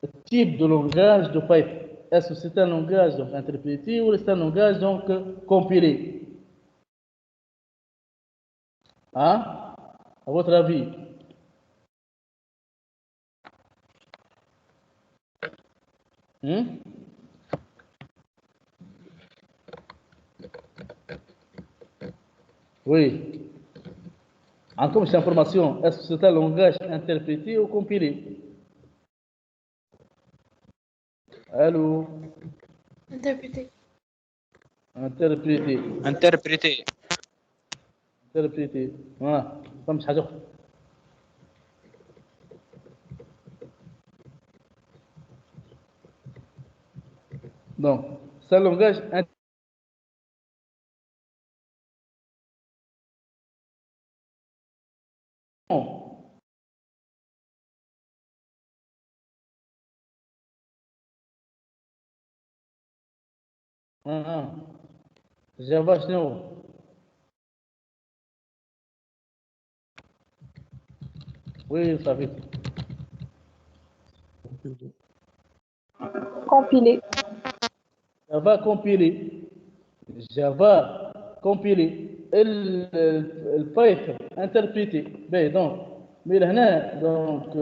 le type de langage de Python. Est-ce que c'est un langage donc interprété ou c'est un langage donc compilé? Hein? À votre avis? Oui. Encore cette information, est-ce que c'est un langage interprété ou compilé? Allô? Interprété. Interprété. Interprété. Interprété. Voilà. Ça مش حاجة أخرى. Donc, c'est un langage Java شنو؟ Oui, ça fait. Compilé. Java compilé. Java compilé. البايثون interprété. باهي دونك من هنا دونك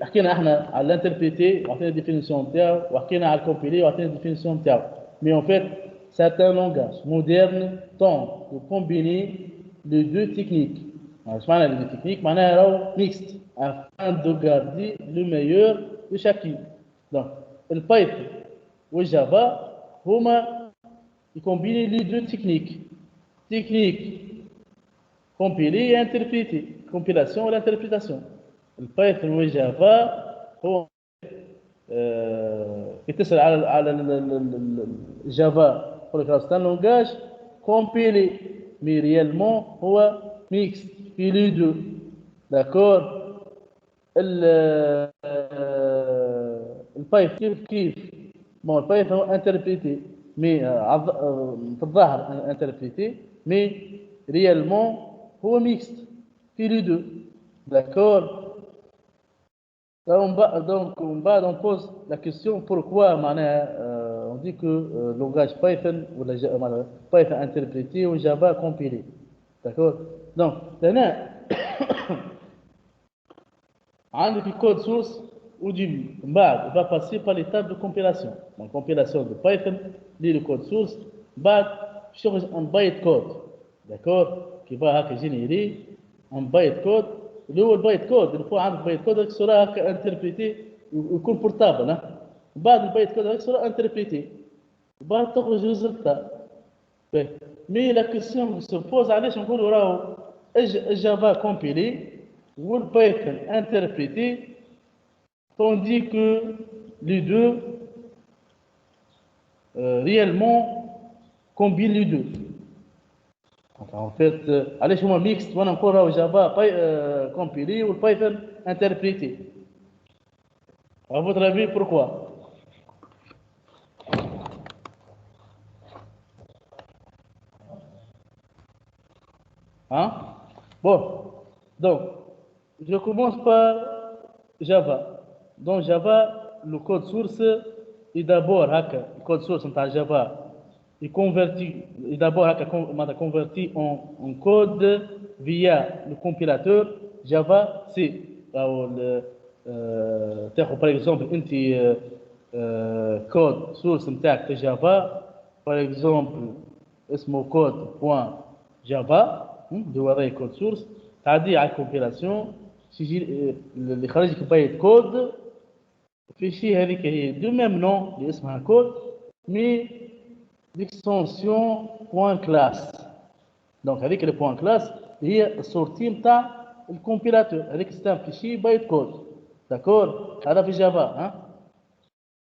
حكينا احنا على الانتربريتي وعطينا الديفينيسيون نتاعو وحكينا على الكومبيلي وعطينا الديفينيسيون نتاعو. Mais en fait, c'est un langage moderne tend de combiner les deux techniques. Alors, معنى les deux techniques معناها راهو mixte afin de garder le meilleur de chacune. Donc, البايثون والجافا هما يكومبيني les deux techniques. Technique compilée et interprétée. Compilation et l'interprétation. Le Python ou Java هو يتصل على الجافا pour le c'est un langage compilé mais réellement هو mixte في les deux. D'accord. البايثون كيف bon البايثون هو interprété mais في الظاهر interprété mais réellement هو mixte في les deux. D'accord. Donc on pose la question pourquoi on dit que le langage Python ou Python interprété ou Java compilé. D'accord. Donc هنا عندك الكود سورس وديبي من بعد va passer par l'étape de compilation. Donc compilation de Python lit le code source بعد تخرج un byte code. D'accord. qui va هكا générer un byte code اللي هو البايت كود اللي فوق عندك بايت كود هيك صوره هكا انتربريتي ويكون بورتابل. بعد البايت كود هيك صوره انتربريتي وبعد تخرج ريزلتا. مي لا كيسيون سو بوز علاش نقولوا راهو الجافا كومبيلي والبايثون interprété tandis que les deux réellement combinent les deux. En fait, علاش هما mixed وانا نقول راهو جافا compilé والبايثون interprété. À votre avis, pourquoi? Hein? Bon, donc je commence par Java. Dans Java, le code source est d'abord le code source de Java est d'abord converti en code via le compilateur Java C. Par exemple, code source de Java, par exemple, اسمه code.java de وراء code source تعدي على الكومبيلاسيون اللي خرج لك بايت كود في شيء هذيك هي دو ميم نون اللي اسمها كود مي ديكستنسيون بوان كلاس. دونك هذيك البوان كلاس هي السورتي نتاع الكومبيلاتور. هذيك ستان في شيء بايت كود. داكور. هذا في جافا.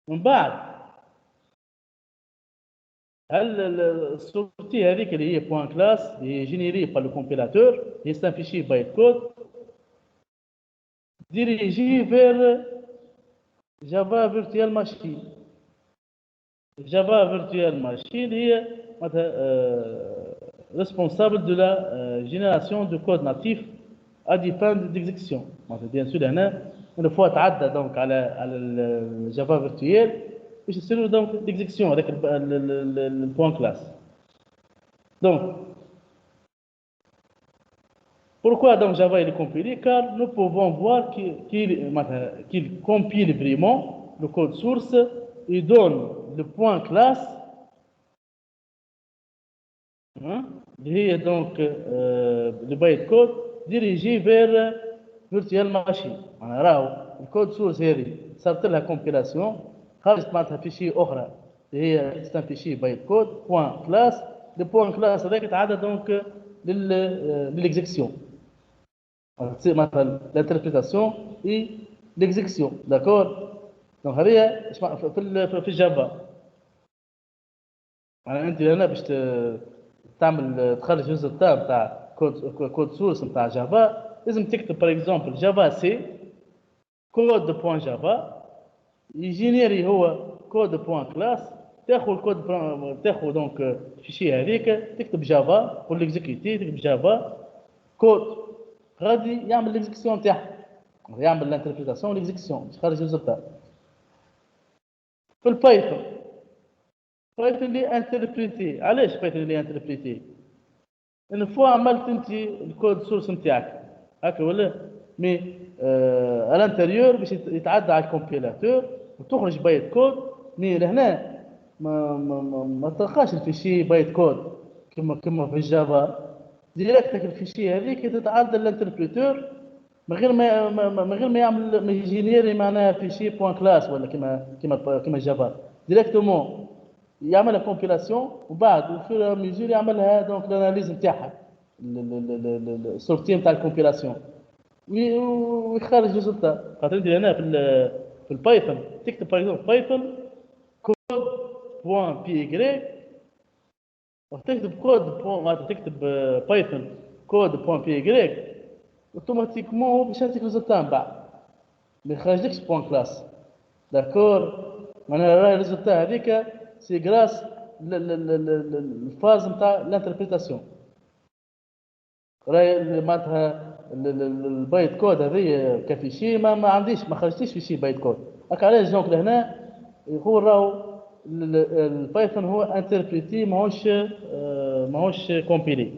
من بعد هل السورتي هذيك اللي هي بوان كلاس اللي هي جينيري بار لو كومبيلاتور هي ستان في شيء بايت كود dirigé vers Java Virtual Machine. Java Virtual Machine هي مثلا responsable de la génération de code natif à des fins d'exécution. Bien sûr, une fois تعدى donc على le Java virtuel, باش يصير donc d'exécution avec le point classe. Donc, pourquoi donc Java est compilé? Car nous pouvons voir qu'il compile vraiment le code source et donne le point classe, qui est donc le bytecode dirigé vers virtual machine. Le code source صارت لها compilation خرجت معناتها fichier اخرى اللي هي c'est un fichier bytecode point class. Le point class هذاك تعدى donc للexécution. C'est l'interprétation et l'exécution, d'accord? Donc هذه في الجافا. يعني انت هنا باش تعمل تخرج الريزلت نتاع كود سورس نتاع جافا لازم تكتب باغ اكزومبل جافا سي كود بوان جافا يجينيري هو كود بوان كلاس تاخذ الكود تاخذ دونك فيشي هذيك تكتب جافا pour l'exécuter تكتب جافا كود غادي يعمل ليكزيكسيون تاعها يعمل الانتربريتاسيون ليكزيكسيون باش يخرج الريزلت. في البايثون بايثون اللي انتربريتي علاش بايثون اللي انتربريتي ان فوا عملت انت الكود سورس نتاعك هكا ولا مي على الانتيريور باش يتعدى على الكومبيلاتور وتخرج بايت كود مي لهنا ما تلقاش الفيشي بايت كود كما في الجافا ديريكتك الفيشي هذيك تتعدى الانتربريتور من غير ما يعمل ما يجينيري معناها فيشي بوان كلاس ولا كما جافا ديريكتومون يعمل كومبيلاسيون وبعد وفي ميزور يعملها دونك الاناليز نتاعها السورتي نتاع الكومبيلاسيون ويخرج ريزلتا. خاطر انت هنا في البايثون تكتب باغ اكزومبل بايثون كود بوان بي اي وتكتب كود بوان تكتب بايثون كود بوان بي اي اوتوماتيكمون هو باش يعطيك ريزلتا من بعد ما يخرجلكش بوان كلاس داكور. معناها الريزلتا هذيك سي غراس الفاز نتاع الانتربريتاسيون راهي معناتها البايت كود هذه كفيشي ما عنديش ما خرجتيش في شي بايت كود هكا. علاش دونك لهنا يقول راهو البايثون هو انتربريتي ماهوش كومبيلي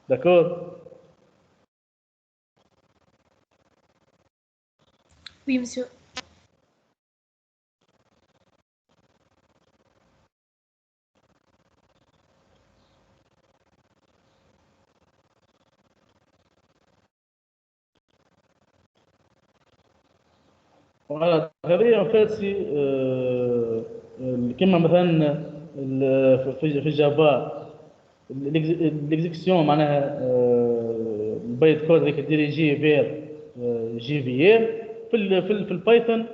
داكور. Oui, monsieur. Voilà, هذه en fait c'est كما مثلا في الجافا الاكزيكسيون معناها البايت كود اللي كديريجي فير جي في ام في البايثون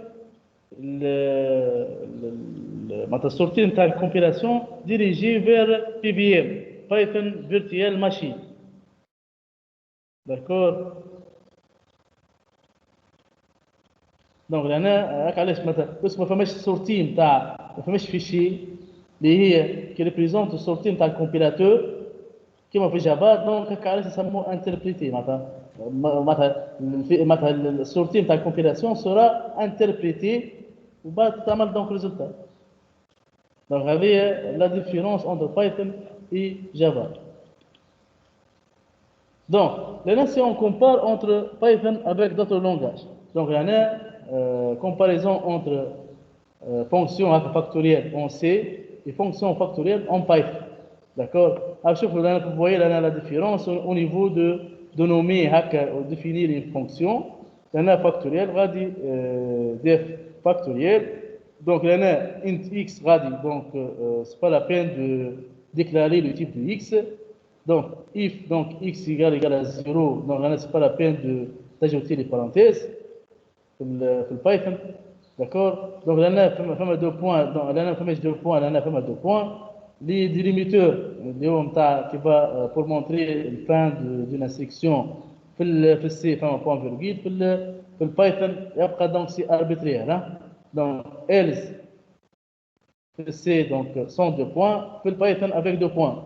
معناتها السورتي نتاع الكومبيلاسيون ديريجي فير بي في ام بايثون فيرتوال ماشين داكور. دونك هنا هاك علاش مثلا بس ما فماش سورتي نتاع ما فماش فيشي اللي هي كي ريبريزونت السورتي نتاع الكومبيلاتور كيما في جافا. دونك هاك علاش يسموه انتربريتي معناتها السورتي نتاع الكومبيلاسيون سورا انتربريتي وبعد تعمل دونك ريزلتا. دونك هذه لا ديفيرونس انتر بايثون اي جافا. Donc, là, si on compare entre Python avec d'autres langages, donc il y en a comparaison entre fonctions factorielles en C et fonctions factorielles en Python. D'accord? Alors, vous voyez là, la différence au niveau de nommer ou définir une fonction. Il y en a factorielle, def factorielle. Donc, il y en a int x, donc c'est pas la peine de déclarer le type de x. Donc, if donc x égale à 0, donc là, c'est pas la peine d'ajouter les parenthèses dans le Python. D'accord? Donc là, on a 2 points, donc là, on a 2 points, là, on a 2 points. Les délimiteurs, qui va pour montrer la fin d'une instruction, في C, un point virgule, في le Python, et après, donc c'est arbitraire. Hein? Donc, else, C donc sans 2 points, في Python avec 2 points.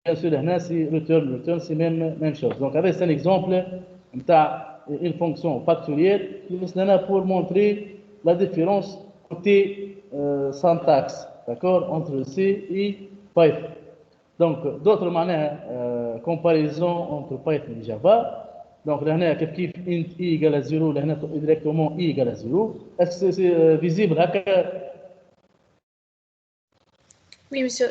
Bien sûr, là, c'est return, c'est même chose. Donc, avec un exemple, une fonction factorielle, pour montrer la différence côté syntaxe, d'accord, entre C et Python. Donc, d'autres manières, comparaison entre Python et Java. Donc, là, int i égale à 0, là, directement i égale à 0. Est-ce que c'est visible? Oui, monsieur.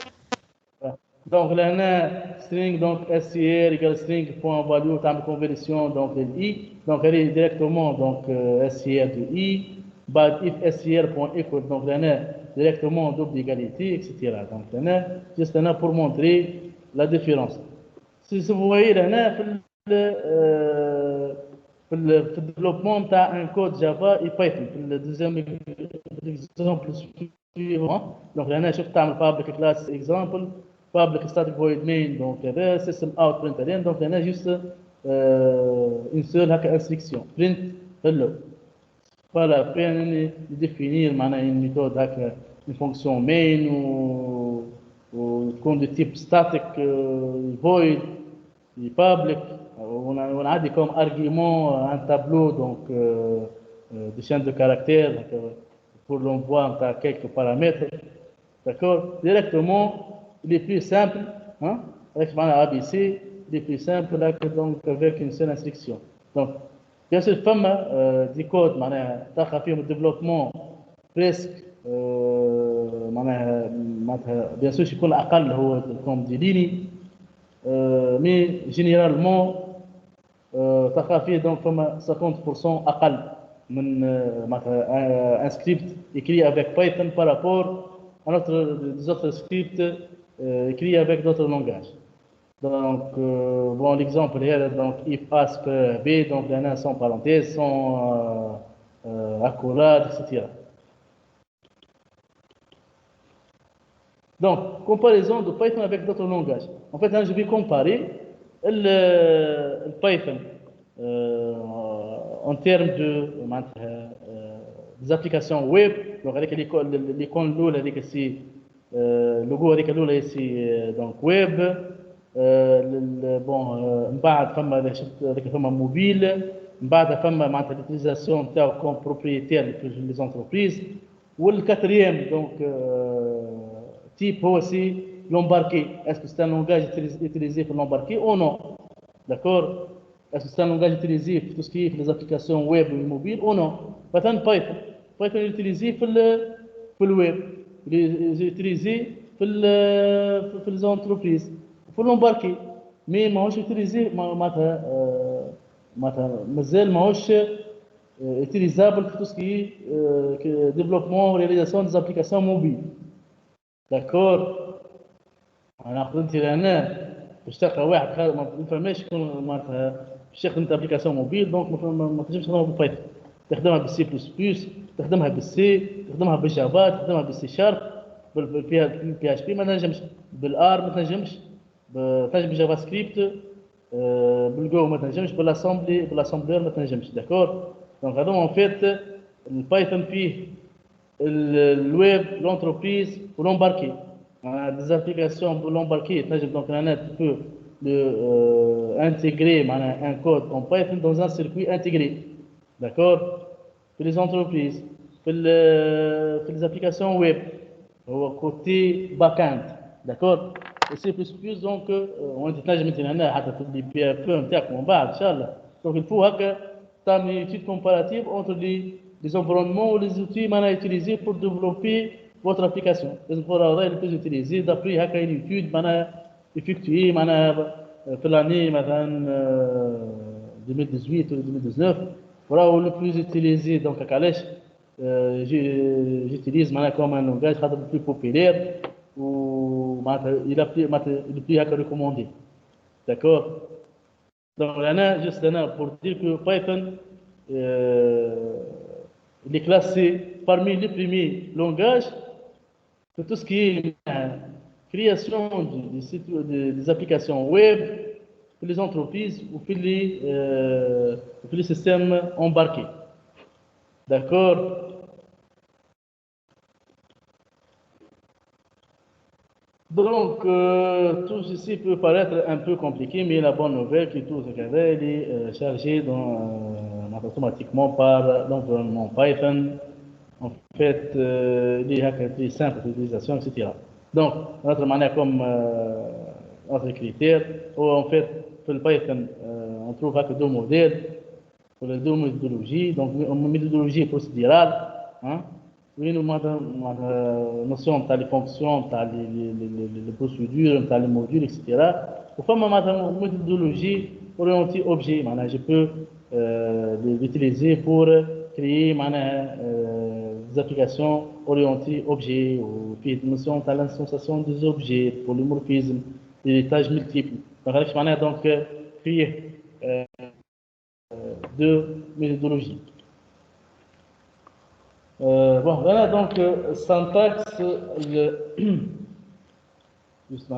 Donc, là, string, donc SCR égale string, point value, temps de conversion, donc de i. Donc, elle est directement, donc, SCR de i. But if SCR.equal, donc, là, directement double égalité, etc. Donc, là, juste là, pour montrer la différence. Si vous voyez, là, في الديفلوبمون تاع ان كود جافا اي بايثون في الدوزيام اكزامبل سويفون. دونك هنا شفت تعمل بابليك كلاس اكزامبل بابليك ستاتيك فويد مين دونك هذا سيستم اوت برنت الين دونك هنا جوست ان سول هكا انستركسيون برنت هلو فوالا بين ديفينير معناها une ميثود هكا une fonction main وتكون دو تيب ستاتيك فويد public. On a dit comme argument un tableau donc de chaîne de caractères pour l'envoi à quelques paramètres, d'accord. Directement les plus simples, hein, avec ABC, les plus simples là, donc avec une seule instruction. Donc bien sûr femme du code معناها فيهم développement presque معناها bien sûr يكون أقل هو comme دي ليني. Mais généralement تخافي donc comme 50% أقل من un script écrit avec Python par rapport à des autres scripts écrits avec d'autres langages. Donc bon l'exemple est donc if ask b donc il y en a sans parenthèse, sans accolade, etc. Donc, comparaison de Python avec d'autres langages. En fait, là, je vais comparer le Python en termes de des applications web. Donc, avec l'icône LOL, avec ici, le logo avec LOL ici, donc web. Bon, بعد فما mobile. بعد فما l'utilisation comme propriétaire pour les entreprises. Ou le quatrième, donc type aussi l'embarqué. Est-ce que c'est un langage utilisé pour l'embarqué ou non? D'accord? Est-ce que c'est un langage utilisé pour tout ce qui est les applications web ou mobile ou non? Python, Python est utilisé pour le web, il est utilisé pour les entreprises, pour l'embarqué. Mais ما هوش utilisé مازال ما هوش utilisable pour tout ce qui est développement ou réalisation des applications mobiles. D'accord. انا خدمتي لهنا باش تلقى واحد ما فهماش شكون معناتها باش يخدم ابليكاسيون موبيل دونك ما تنجمش تخدمها بالبايثون. تخدمها بالسي بلس بلس، تخدمها بالسي، تخدمها بالجافا، تخدمها بالسي شارب، بالبي اتش بي ما تنجمش، بالار ما تنجمش، تنجم بالجافا سكريبت، بالجو ما تنجمش، بالاسامبلير ما تنجمش. داكور. دونك هذوما اون فيت البايثون فيه الويب l'entreprise والembarqué. Des applications pour l'embarquer, donc tu peux intégrer un code en Python dans un circuit intégré, d'accord. Pour les entreprises, pour les applications web, au côté backend, d'accord. Et c'est plus donc on dit là je mets là حتى تبدي PHP نتاعك من بعد إن شاء الله. Donc il faut هكا تعمل une étude comparative entre les environnements ou les outils utilisés pour développer votre application. Les programmes les plus utilisés d'après une étude effectuée في l'année 2018 ou 2019. Voilà le plus utilisé donc à Kalesh. J'utilise comme un langage le plus populaire ou il est plus recommandé. D'accord. Donc là juste là pour dire que Python il est classé parmi les premiers langages pour tout ce qui est création des sites, des applications web pour les entreprises ou pour les systèmes embarqués. D'accord. Donc, tout ceci peut paraître un peu compliqué, mais la bonne nouvelle, c'est que tout ce qu'il est chargé automatiquement par l'environnement Python. En fait, il y a des simples d'utilisation, etc. Donc, notre manière comme notre critère, où en fait, pour le Python, on trouve que deux modèles, pour les deux méthodologies. Donc, une méthodologie procédurale, hein, oui, nous avons notion de les fonctions, les procédures, les modules, etc. Pour faire une méthodologie orientée objet, je peux l'utiliser pour créer des applications orientées objets, ou puis une notion de l'association des objets, polymorphisme, des tâches multiples. Donc, créer deux méthodologies. Bon, voilà donc syntaxe, juste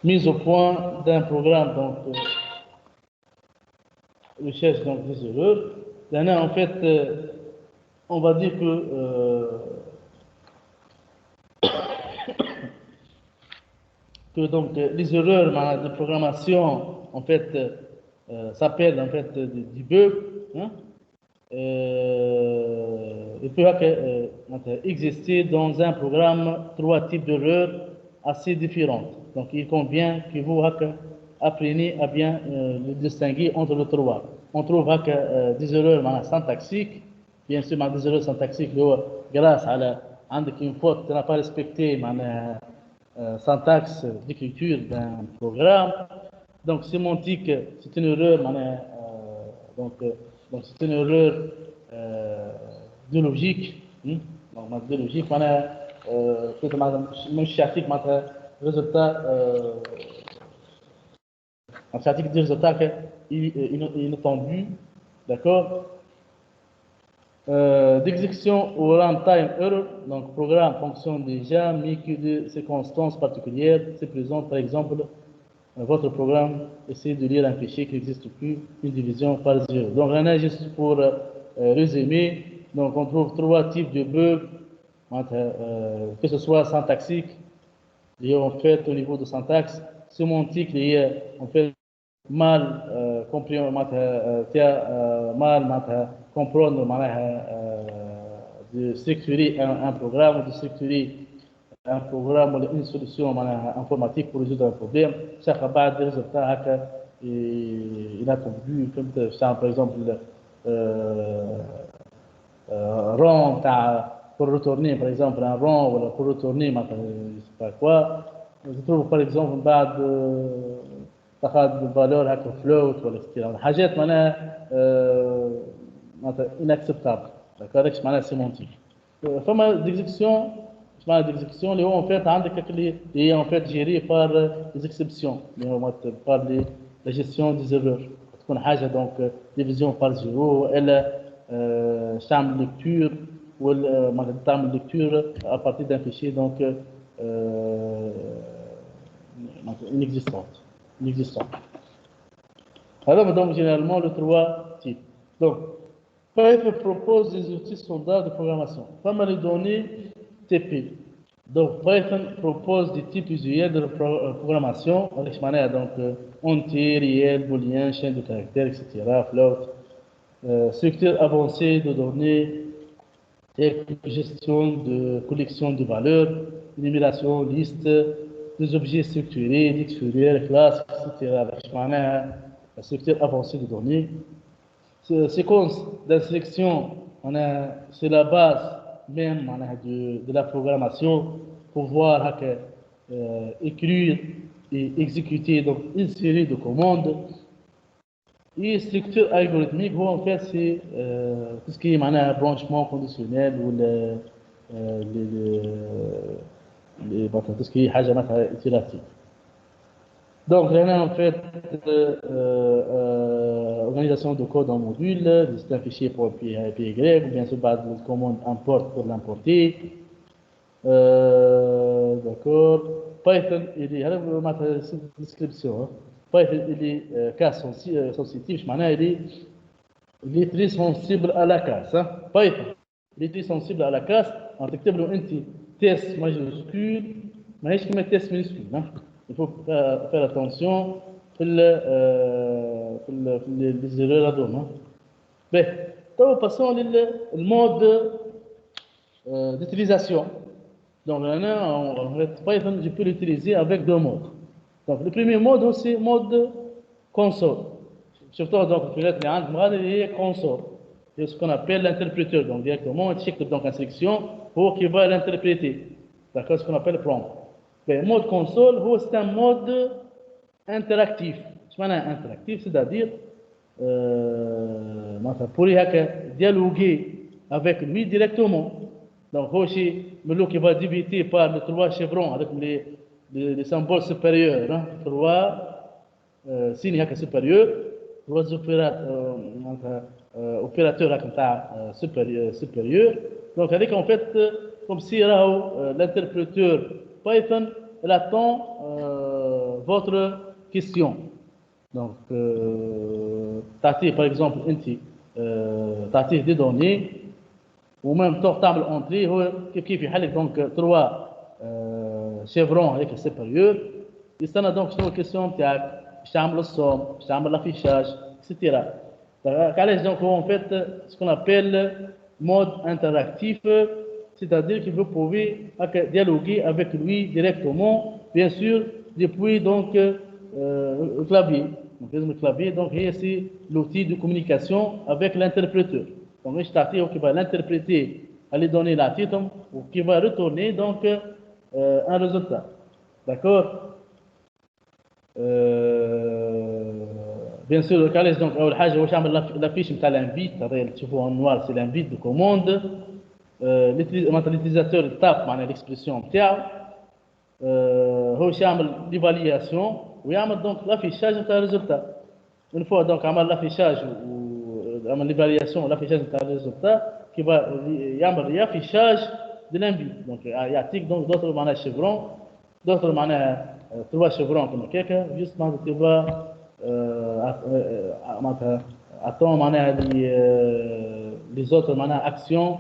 mise au point d'un programme, donc recherche donc des erreurs. Là, en fait, on va dire que donc les erreurs de programmation en fait s'appellent en fait des bugs. Hein? Il peut exister dans un programme trois types d'erreurs assez différentes. Donc il convient que vous appreniez à bien le distinguer entre les trois. On trouve des erreurs syntaxiques, bien sûr des erreurs syntaxiques grâce à une faute qui n'a pas respecté syntaxe d'écriture d'un programme. Donc sémantique, c'est une erreur donc c'est une erreur de logique. Donc de logique مش يعطيك معناتها résultat يعطيك des résultats inattendus, d'accord. D'exécution au runtime error, donc programme fonctionne déjà, mais que de circonstances particulières se présentent. Par exemple, votre programme essaie de lire un fichier qui n'existe plus, une division par 0. Donc, là, juste pour résumer, donc on trouve trois types de bugs, que ce soit syntaxique, lié en fait au niveau de syntaxe, sémantique, lié en fait mal comprendre de structurer un programme, de structurer un programme ou une solution informatique pour résoudre un problème. Chaque fois, des résultats inattendus, comme par exemple rang pour retourner par exemple un rang ou pour retourner je ne sais pas quoi. Je trouve par exemple تاخذ valeur هكا float ولا كذا حاجات معناتها inacceptable. d'accord هذاك معناها sémantique. فما d'exécution d'exécution اللي هو en fait عندك اللي هي en fait gérée par les exceptions اللي هو par la gestion des erreurs. تكون حاجه donc division par zéro الا تعمل lecture ولا تعمل lecture à partir d'un fichier donc inexistant. Alors, donc, généralement, le trois types. Donc, Python propose des outils standards de programmation. Comme les données TP. Donc, Python propose des types usuels de programmation, avec manière, donc, entier, réel, booléen, chaîne de caractères, etc., float, structure avancée de données, et gestion de collection de valeurs, énumération, liste, des objets structurés, dictionnaires, classes, etc. La structure avancée de données. Séquence d'instruction, c'est la base même de la programmation pour pouvoir écrire et exécuter donc, une série de commandes. Et structure algorithmique, en fait, c'est tout ce qui est branchement conditionnel ou tout ce qui est itératif. Donc, là, en fait, organisation de code en module, c'est un fichier pour PY, ou bien sûr, base de commande import pour l'importer. D'accord. Python, il y a une description. Python, il est cas sensitif, il est très sensible à la casse. Python, il est très sensible à la casse. En تكتب له انت test majuscule, mais est-ce que test minuscule, hein? Il faut faire attention les erreurs à donner. Bien, donc passons au mode d'utilisation. Donc là, en fait, Python, je peux l'utiliser avec deux modes. Donc le premier mode, c'est le mode console. Surtout donc في الحالات اللي عند مغادر اللي هي console. C'est ce qu'on appelle l'interpréteur. Donc directement, on check donc en sélection pour qui va l'interpréter. D'accord, ce qu'on appelle prompt. Le mode console, c'est un mode interactif. Je veux dire interactif, c'est-à-dire pour dialoguer avec lui directement. Donc, c'est le qui va débuter par les trois chevrons avec les symboles supérieurs. Hein, trois signes supérieurs, trois opérateurs supérieurs. Donc, avec en fait, comme si l'interpréteur Python il attend votre question. Donc, par exemple, t'as des données. Ou même table entrée, qui fait donc trois chevrons avec le supérieur. Et ça a donc une question de chambre le somme, chambre l'affichage, etc. Donc en fait ce qu'on appelle mode interactif, c'est-à-dire que vous pouvez dialoguer avec lui directement, bien sûr, depuis donc le clavier. Donc le clavier, donc c'est l'outil de communication avec l'interpréteur. Donc, qui va l'interpréter, aller donner la titre, ou qui va retourner donc un résultat. D'accord? Bien sûr, le calage, donc, la fiche de l'invite, tu vois en noir, c'est l'invite de commande. L'utilisateur tape l'expression tiers. L'évaluation, ou donc l'affichage de résultat. Une fois donc, l'affichage l'évaluation, l'affichage de résultat qui va y avoir l'affichage de l'invite. Donc, il y a d'autres manières chevrons, d'autres manières trois chevrons comme quelqu'un, justement, tu vas attendre les autres manières actions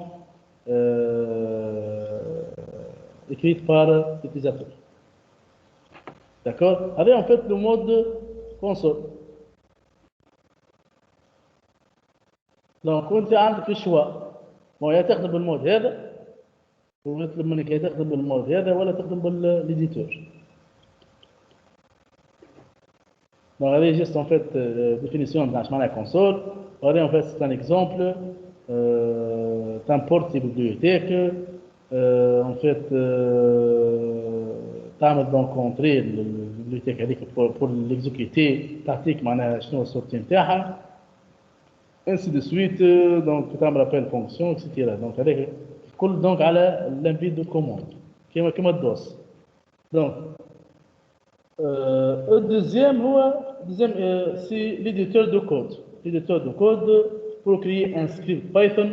écrites par l'utilisateur. D'accord? Avec en fait le mode console. Donc, كنت عندك الشواء يا تخدم بالمود هذا ونطلب منك يا تخدم بالمود هذا ولا تخدم بالليديتور. Donc, regardez juste en fait définition de la console. Regardez en fait c'est un exemple. T'importes tes bibliothèques. En fait, تعمل donc entrer la bibliothèque هذيك pour l'exécuter. تعطيك معناها شنو السورتي نتاعها. Ainsi de suite, donc tu me rappelles fonction, etc. Donc avec donc à l'invite de commande, qui est DOS. Donc le deuxième, c'est l'éditeur de code. L'éditeur de code pour créer un script Python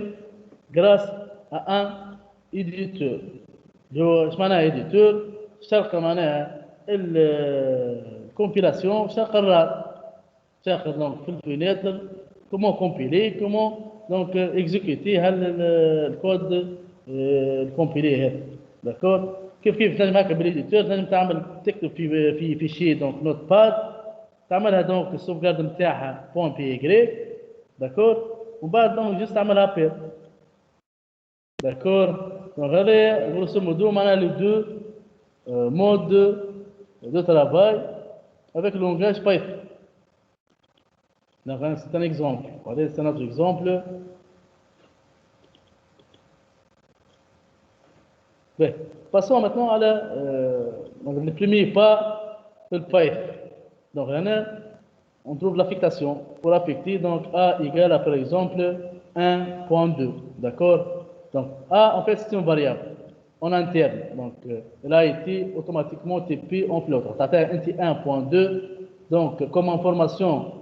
grâce à un éditeur. Je m'en ai éditeur, chaque compilation, chaque donc fenêtre. Comment compiler, comment donc exécuter le code compilé. D'accord? كيف تنجم هكا بالإديتور تنجم تعمل تكتب في فيشي donc notepad تعملها donc السوفغارد نتاعها .py d'accord ومن بعد donc juste تعملها بير d'accord donc هذا grosso modo معناها les deux modes de travail avec le langage Python. C'est un exemple. Regardez, c'est un autre exemple. Bien. Passons maintenant à le premier pas de Python. Donc, on trouve l'affectation. Pour affecter, donc A égale à, par exemple, 1.2. D'accord? Donc, A, en fait, c'est une variable en interne. Donc, elle a été automatiquement TP en float. C'est 1.2. Donc, comme information,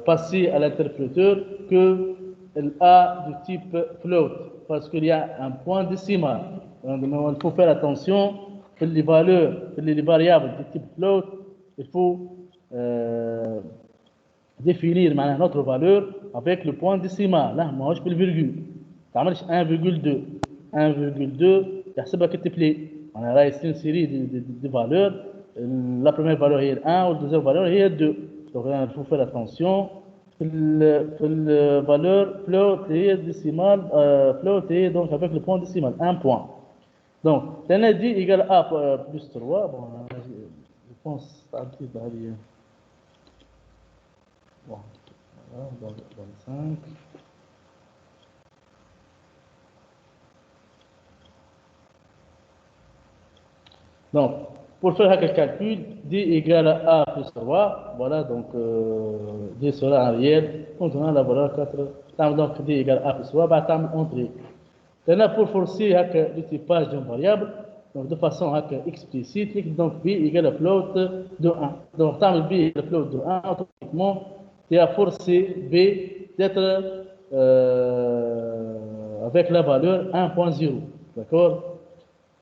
passer à l'interpréteur qu'elle a du type float parce qu'il y a un point décimal. Donc, il faut faire attention que les valeurs, les variables du type float, il faut définir notre valeur avec le point décimal. Là, moi, je peux le virgule. Ça marche 1,2. 1,2 يحسبها كتبلي انا راهي سين سيري دي فالور لا بروميير فالور هي 1 والدوزيام فالور هي 2 دونك انا نشوف فيها اتونسيون في الفالور فلوت هي ديسيمال فلوت هي دونك افيك لو بوان ديسيمال 1 بوان دونك انا دي ايكال ا بلس 3 بون جو بونس تعديت هذه بون dans 5 donc pour faire le calcul d égale à a plus 3 voilà donc d sera en réel contenant la valeur 4 donc d égale à a plus 3 bah t'as entrée maintenant pour forcer le typage d'une variable donc de façon explicite donc b égale à float de 1 donc t'as b égale à float de 1 automatiquement tu as forcé b d'être avec la valeur 1.0 d'accord.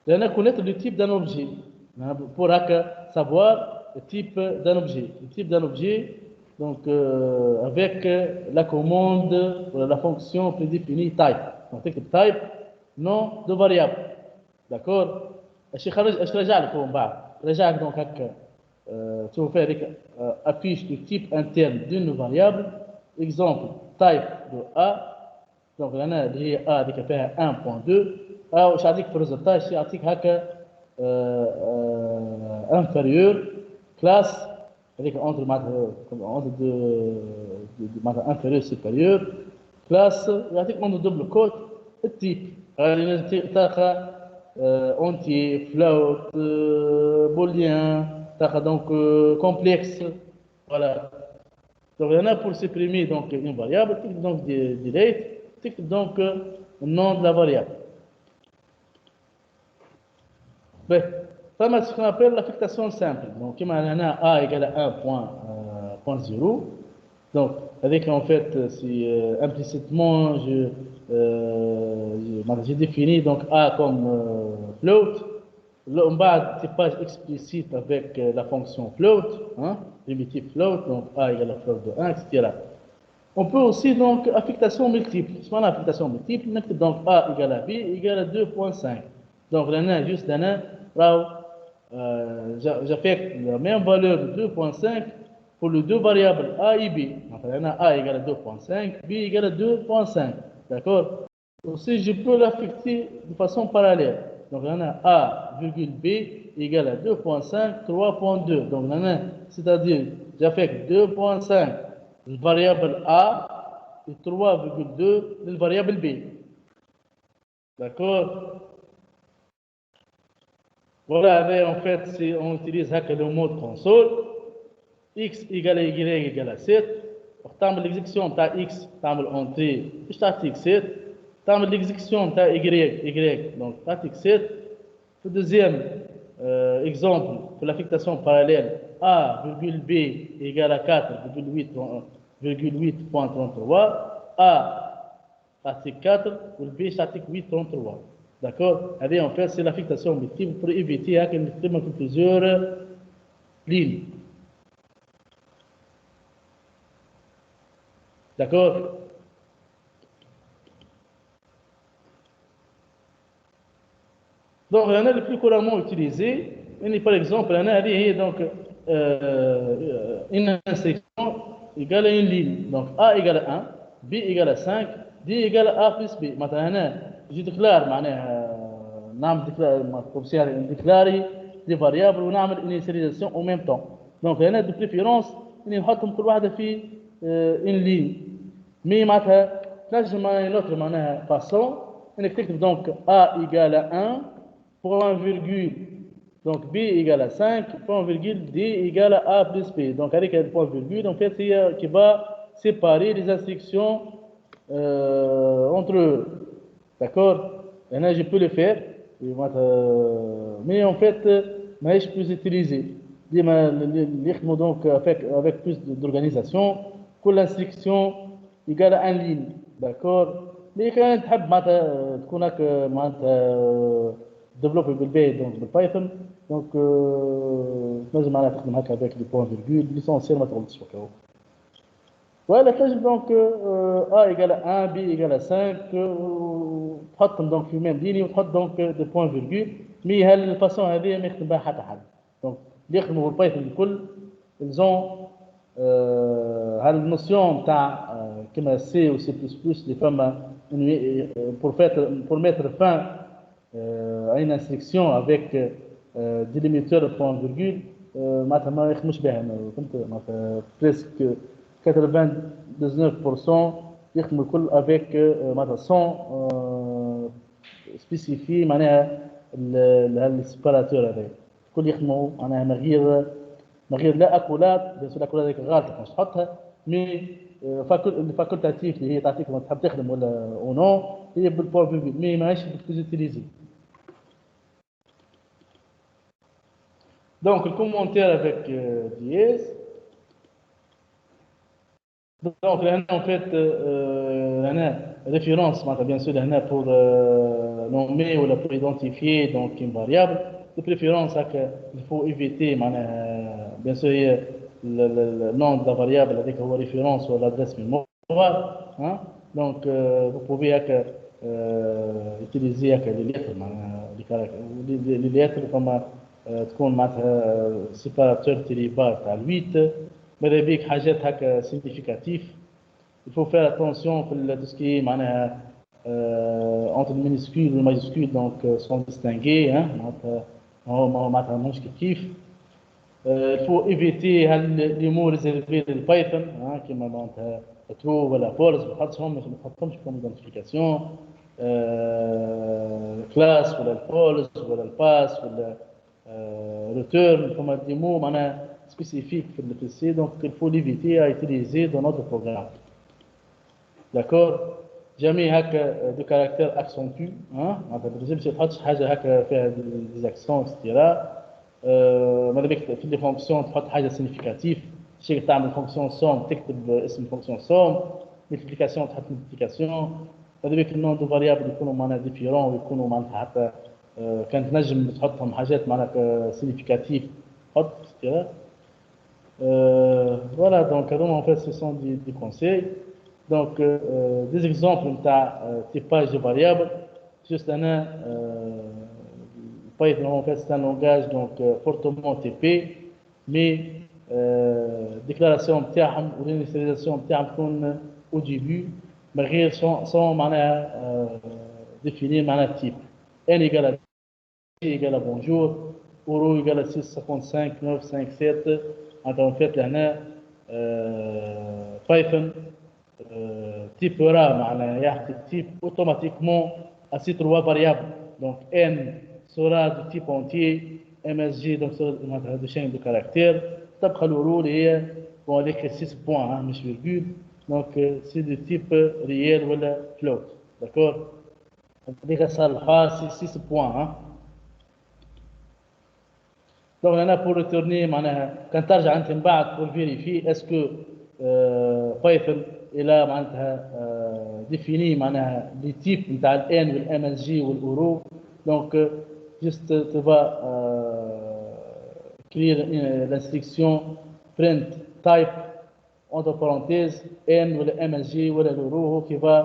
Maintenant, connaître le type d'un objet pour savoir le type d'un objet. Le type d'un objet, donc avec la commande, la fonction prédéfinie type. Donc type, nom de variable. D'accord. Je regarde لكم بعد. Regarde donc tu vas faire affiche le type interne d'une variable. Exemple type de A. Donc là, il y a A qui fait 1.2. أو شعطيك في الريزلتاج يعطيك هكا انفيريور كلاس هذيك اونتر معناتها معناتها انفيريور سوبيريور كلاس يعطيك اونتر دوبل كوت التيب يعني تلقى اونتي فلوت بوليان تلقى دونك كومبلكس فوالا donc il y en a pour supprimer donc une variable تكتب donc delete تكتب donc le nom de la variable. Ben, ça c'est ce qu'on appelle l'affectation simple. Donc, comme on a A égale à 1.0, donc avec en fait, si implicitement j'ai défini donc A comme float, on va typage explicite avec la fonction float, hein, primitive float, donc A égale à float de 1, etc. On peut aussi donc affectation multiple. Si on a affectation multiple, donc A égale à B égale à 2.5. Donc là, juste là, j'affecte la même valeur de 2.5 pour les deux variables A et B. Donc là, A égale à 2.5, B égale à 2.5. D'accord. Aussi, je peux l'affecter de façon parallèle. Donc là, A virgule B égale à 2.5, 3.2. Donc là, c'est-à-dire, j'affecte 2.5 la variable A et 3,2 la variable B. D'accord. Voilà, en fait, si on utilise le mode console, x égale à y égale à 7, pour faire l'exécution de x, faire l'entrée statique 7, faire l'exécution de y, donc statique 7. Le deuxième exemple, pour l'affectation parallèle, a virgule b égale à 4,8.33, a statique 4, ou b statique 8.33. D'accord. Allez, en fait, c'est l'affectation multiple pour éviter qu'il y ait plusieurs lignes. D'accord. Donc, il y en a le plus couramment utilisé. Par exemple, il y en a donc une instruction égale à une ligne. Donc, A égale à 1, B égale à 5, D égale à A plus B. Maintenant, je déclare, نعمل déclarer des variables ونعمل initialisation en même temps. Donc هنا de préférence اني نحطهم كل واحده في une ligne. مي معناتها تنجم نوتر معناها façon انك تكتب donc A égale à 1 point virgule donc B égale à 5 point virgule D égale à A plus B. Donc avec le point virgule en fait c'est qui va séparer les instructions entre eux. D'accord. Et là je peux le faire. Mais en fait, je suis plus utilisé. Donc avec plus d'organisation, que l'instruction égale à une ligne. D'accord. Mais quand tu as développé donc le Python, donc avec les points virgules, l'essentiel, Voilà, donc A égale à 1, B égale à 5, تحطهم donc في même ligne وتحط donc des points virgule mais هالفاسون هذه ما يخدم بها حتى حد donc اللي يخدموا بالبايثون الكل ils ont هالنوسيون تاع كما سي و سي بلس بلس اللي فما pour mettre fin à une instruction avec délimitateur de point virgule معناتها ما يخدموش بها فهمت معناتها presque 99% يخدموا الكل avec معناتها son spécifié معناها السيباراتور هذا الكل يخدموا معناها من غير لا اكولات بس الاكولات هذيك غلط مش تحطها مي فاكولتاتيف اللي هي تعطيك ما تحب تخدم ولا او نو هي بالبور فيرجول مي ماهيش بتوتيليزي دونك الكومونتير افيك دييز دونك لهنا en fait هنا référence معناتها bien sûr هنا pour nommer ولا pour identifier donc une variable de préférence هكا il faut éviter معناها bien sûr هي le nom de la variable هذيك هو référence ولا adresse mémoire hein donc vous pouvez هكا utiliser هكا les lettres معناها les lettres كما تكون معناتها سيباراتور تيريبار تاع 8 ماذا بيك حاجات هكا significatif il faut faire attention في tout ce qui est معناها entre le minuscule et le majuscule donc sont distingués hein معناتها مش كيف il faut éviter les mots réservés للبايثون كيما معناتها true ولا false ما تحطهمش comme identification class ولا false ولا pass ولا return comme des mots معناها spécifiques في le PC donc il faut l'éviter à utiliser dans notre programme d'accord jamais هكا de caractère accentué معناتها بالنسبه باش تحطش حاجه هكا فيها des accents etc ماذا بك في لي فونكسيون تحط حاجه سينيفيكاتيف شي تعمل فونكسيون سوم تكتب اسم فونكسيون سوم ملتيبليكاسيون تحط ملتيبليكاسيون ماذا بك النون دو فاريابل يكونوا معناها ديفيرون ويكونوا معناتها حتى كانت تنجم تحطهم حاجات معناها سينيفيكاتيف حط etc voilà donc en fait ce sont des conseils donc des exemples نتاع typage de variables juste un Python en fait c'est un langage donc fortement TP mais déclaration نتاعهم والinitialisation نتاعهم تكون au début من غير sans معناها définir معناها type n égale à égale à bonjour euro égale à 655 957 en fait لهنا Python typera معناها يعطي type automatiquement à ces trois variables donc n sera de type entier MSG donc sera de chaîne de caractères تبقى الورو اللي هي bon avec 6 points مش virgule donc c'est de type réel ولا float d'accord هذيك صالحه 6 points donc là pour retourner معناها كان ترجع انت من بعد pour vérifier est-ce que Python الى معناتها définit معناها les types نتاع الان والام اس جي والاورو donc juste tu vas créer l'instruction print type entre parenthèses n ولا ام اس جي ولا الاورو qui va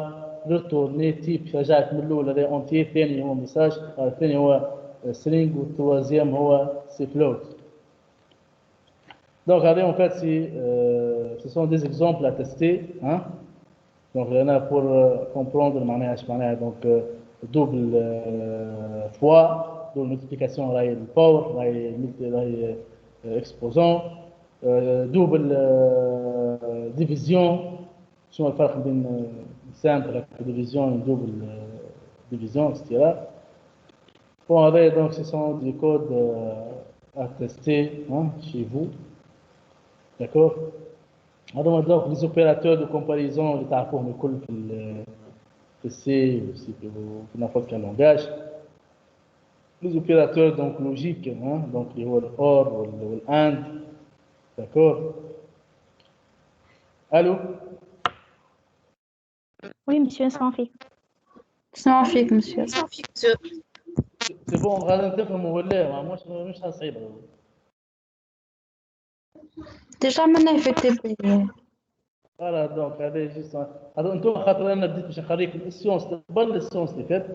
retourner type رجعت من الاول هذا entier الثاني هو message الثاني هو string والtroisième هو c'est float donc regardez en fait ce sont des exemples à tester hein donc là pour comprendre معناها ايش معناها donc double fois double multiplication راهي الباور راهي exposant double division شنو الفرق بين simple division et double division etc bon donc ce sont des codes à tester hein, chez vous d'accord donc les opérateurs de comparaison اللي تعرفوهم الكل في C ou n'importe quel langage les opérateurs donc logiques hein, donc les or ou and d'accord allô Oui, monsieur, sans fait. Sans fic, monsieur. Sans fixe, monsieur. c'est bon غادي نفهموا ولا مش صعيبه Déjà, maintenant, il fait TP. فوالا دونك هذا جيست هذا انتم خاطر انا بديت باش نخليك السيونس قبل السيونس اللي فات.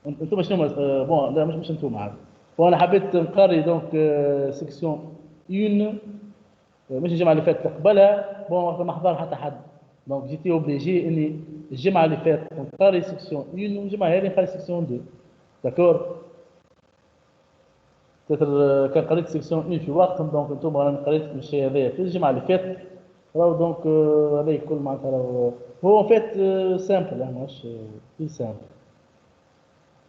انتم شنو بون لا مش انتم عاد. وانا حبيت نقري دونك سيكسيون 1 مش الجمعه اللي فاتت قبلها بون وقت ما حضر حتى حد. دونك جيتي اوبليجي اني الجمعه اللي فاتت نقري سيكسيون 1 والجمعه هذه نقري سيكسيون 2. داكور تتر كان قريت سيكسيون 1 في وقت دونك انتم انا قريت الشيء هذايا في الجمعه اللي فاتت. راهو دونك هذا الكل معناتها راهو هو فات سامبل ماهوش في سامبل.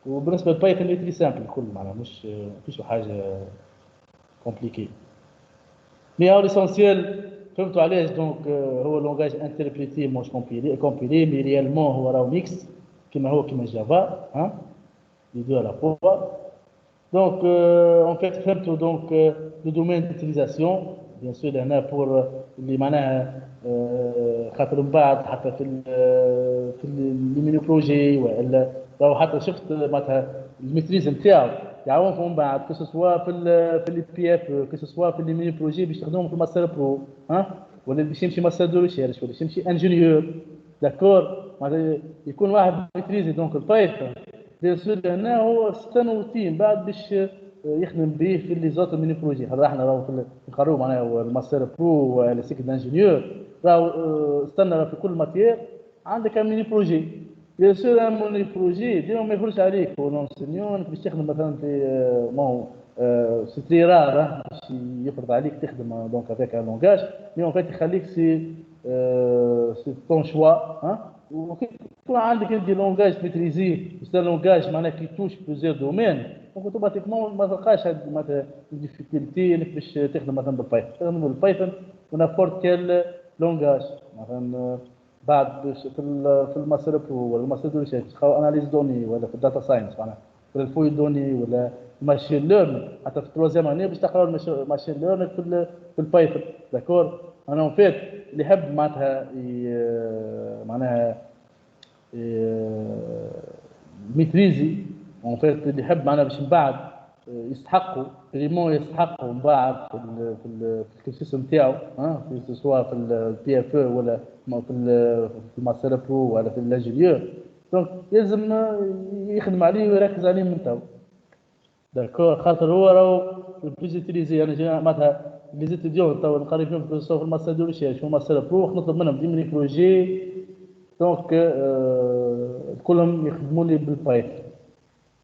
وبالنسبه للبايثون اللي تري سامبل الكل معناها مش فيش حاجه كومبليكي. مي هو ليسونسيال فهمتوا علاش دونك هو لونغاج انتربريتي موش كومبيلي مي ريالمون هو راهو ميكس كيما هو كيما جافا ها لي دو على فوا. دونك en fait فهمتوا دونك لو دومين ديتيليزاسيون بيان سور هنا بور اللي معناها خاطر من بعد حتى في الميني بروجي ولا راهو حتى شفت معناتها الميتريز نتاعو يعاونكم من بعد كو سوا في البي بي اف كو سوا في الميني بروجي باش تخدمهم في الماستر برو ها ولا باش يمشي ماستر دو ريشيرش ولا باش يمشي انجينيور. داكور معناتها يكون واحد ميتريزي دونك البايثون بيان سور هنا هو سنوتي من بعد باش يخدم به في لي زوتر ميني بروجي. هذا احنا راهو نقراو معناها الماستر برو ولا سيكل انجينيور راهو استنى في كل ماتير عندك ميني بروجي. بيان سور ميني بروجي ديما ما يفرش عليك هو لونسينيون باش تخدم مثلا في مون سي تري رار باش يفرض عليك تخدم دونك هذاك اللونغاج مي اون فيت يخليك سي طون شوا ها. وكيكون عندك انت لونغاج ميتريزي سي لونغاج معناها كي توش بليزيور دومين دونك اوتوماتيكمون ما تلقاش هاد مثلا الديفيكولتي انك باش تخدم مثلا بالبايثون. تخدم بالبايثون ونافورت كال لونغاج مثلا بعد باش في الماستر برو ولا الماستر دو ريشيرش تخاو اناليز دوني ولا في الداتا ساينس معناها ولا الفوي دوني ولا ماشين ليرن حتى في التروازيام اني باش تقراو الماشين ليرن في البايثون. داكور انا اون فيت اللي يحب معناتها معناها ميتريزي اون فيت اللي يحب معناها باش من بعد يستحقوا فريمون يستحقوا من بعد في الكورسيس نتاعو ها سواء في البي اف ولا في الماستر برو ولا في الانجينيور دونك لازم يخدم عليه ويركز عليه من تو. داكور خاطر هو راهو بليز يوتيليزي انا معناتها لي زيتيديون تو نقري فيهم في الماستر دو ريشيرش في الماستر برو نطلب منهم دي ميني بروجي دونك كلهم يخدموا لي بالبايثون.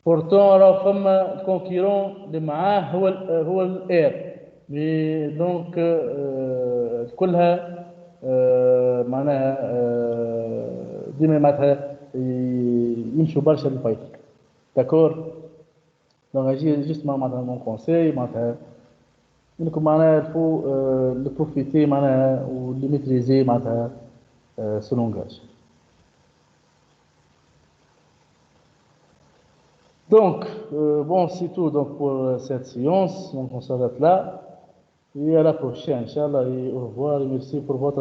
بورتون راه فما الكونكيرون اللي معاه هو الاير مي دونك كلها معناها ديما معناتها يمشوا برشا للبايثون. داكور دونك اجي جوست معناتها مون كونساي معناتها منكم معناها الفو لو بروفيتي معناها ولي ميتريزي معناتها سو لونغاج. Donc, bon, c'est tout donc, pour cette séance. Donc, on s'arrête là. Et à la prochaine, Inch'Allah, et au revoir et merci pour votre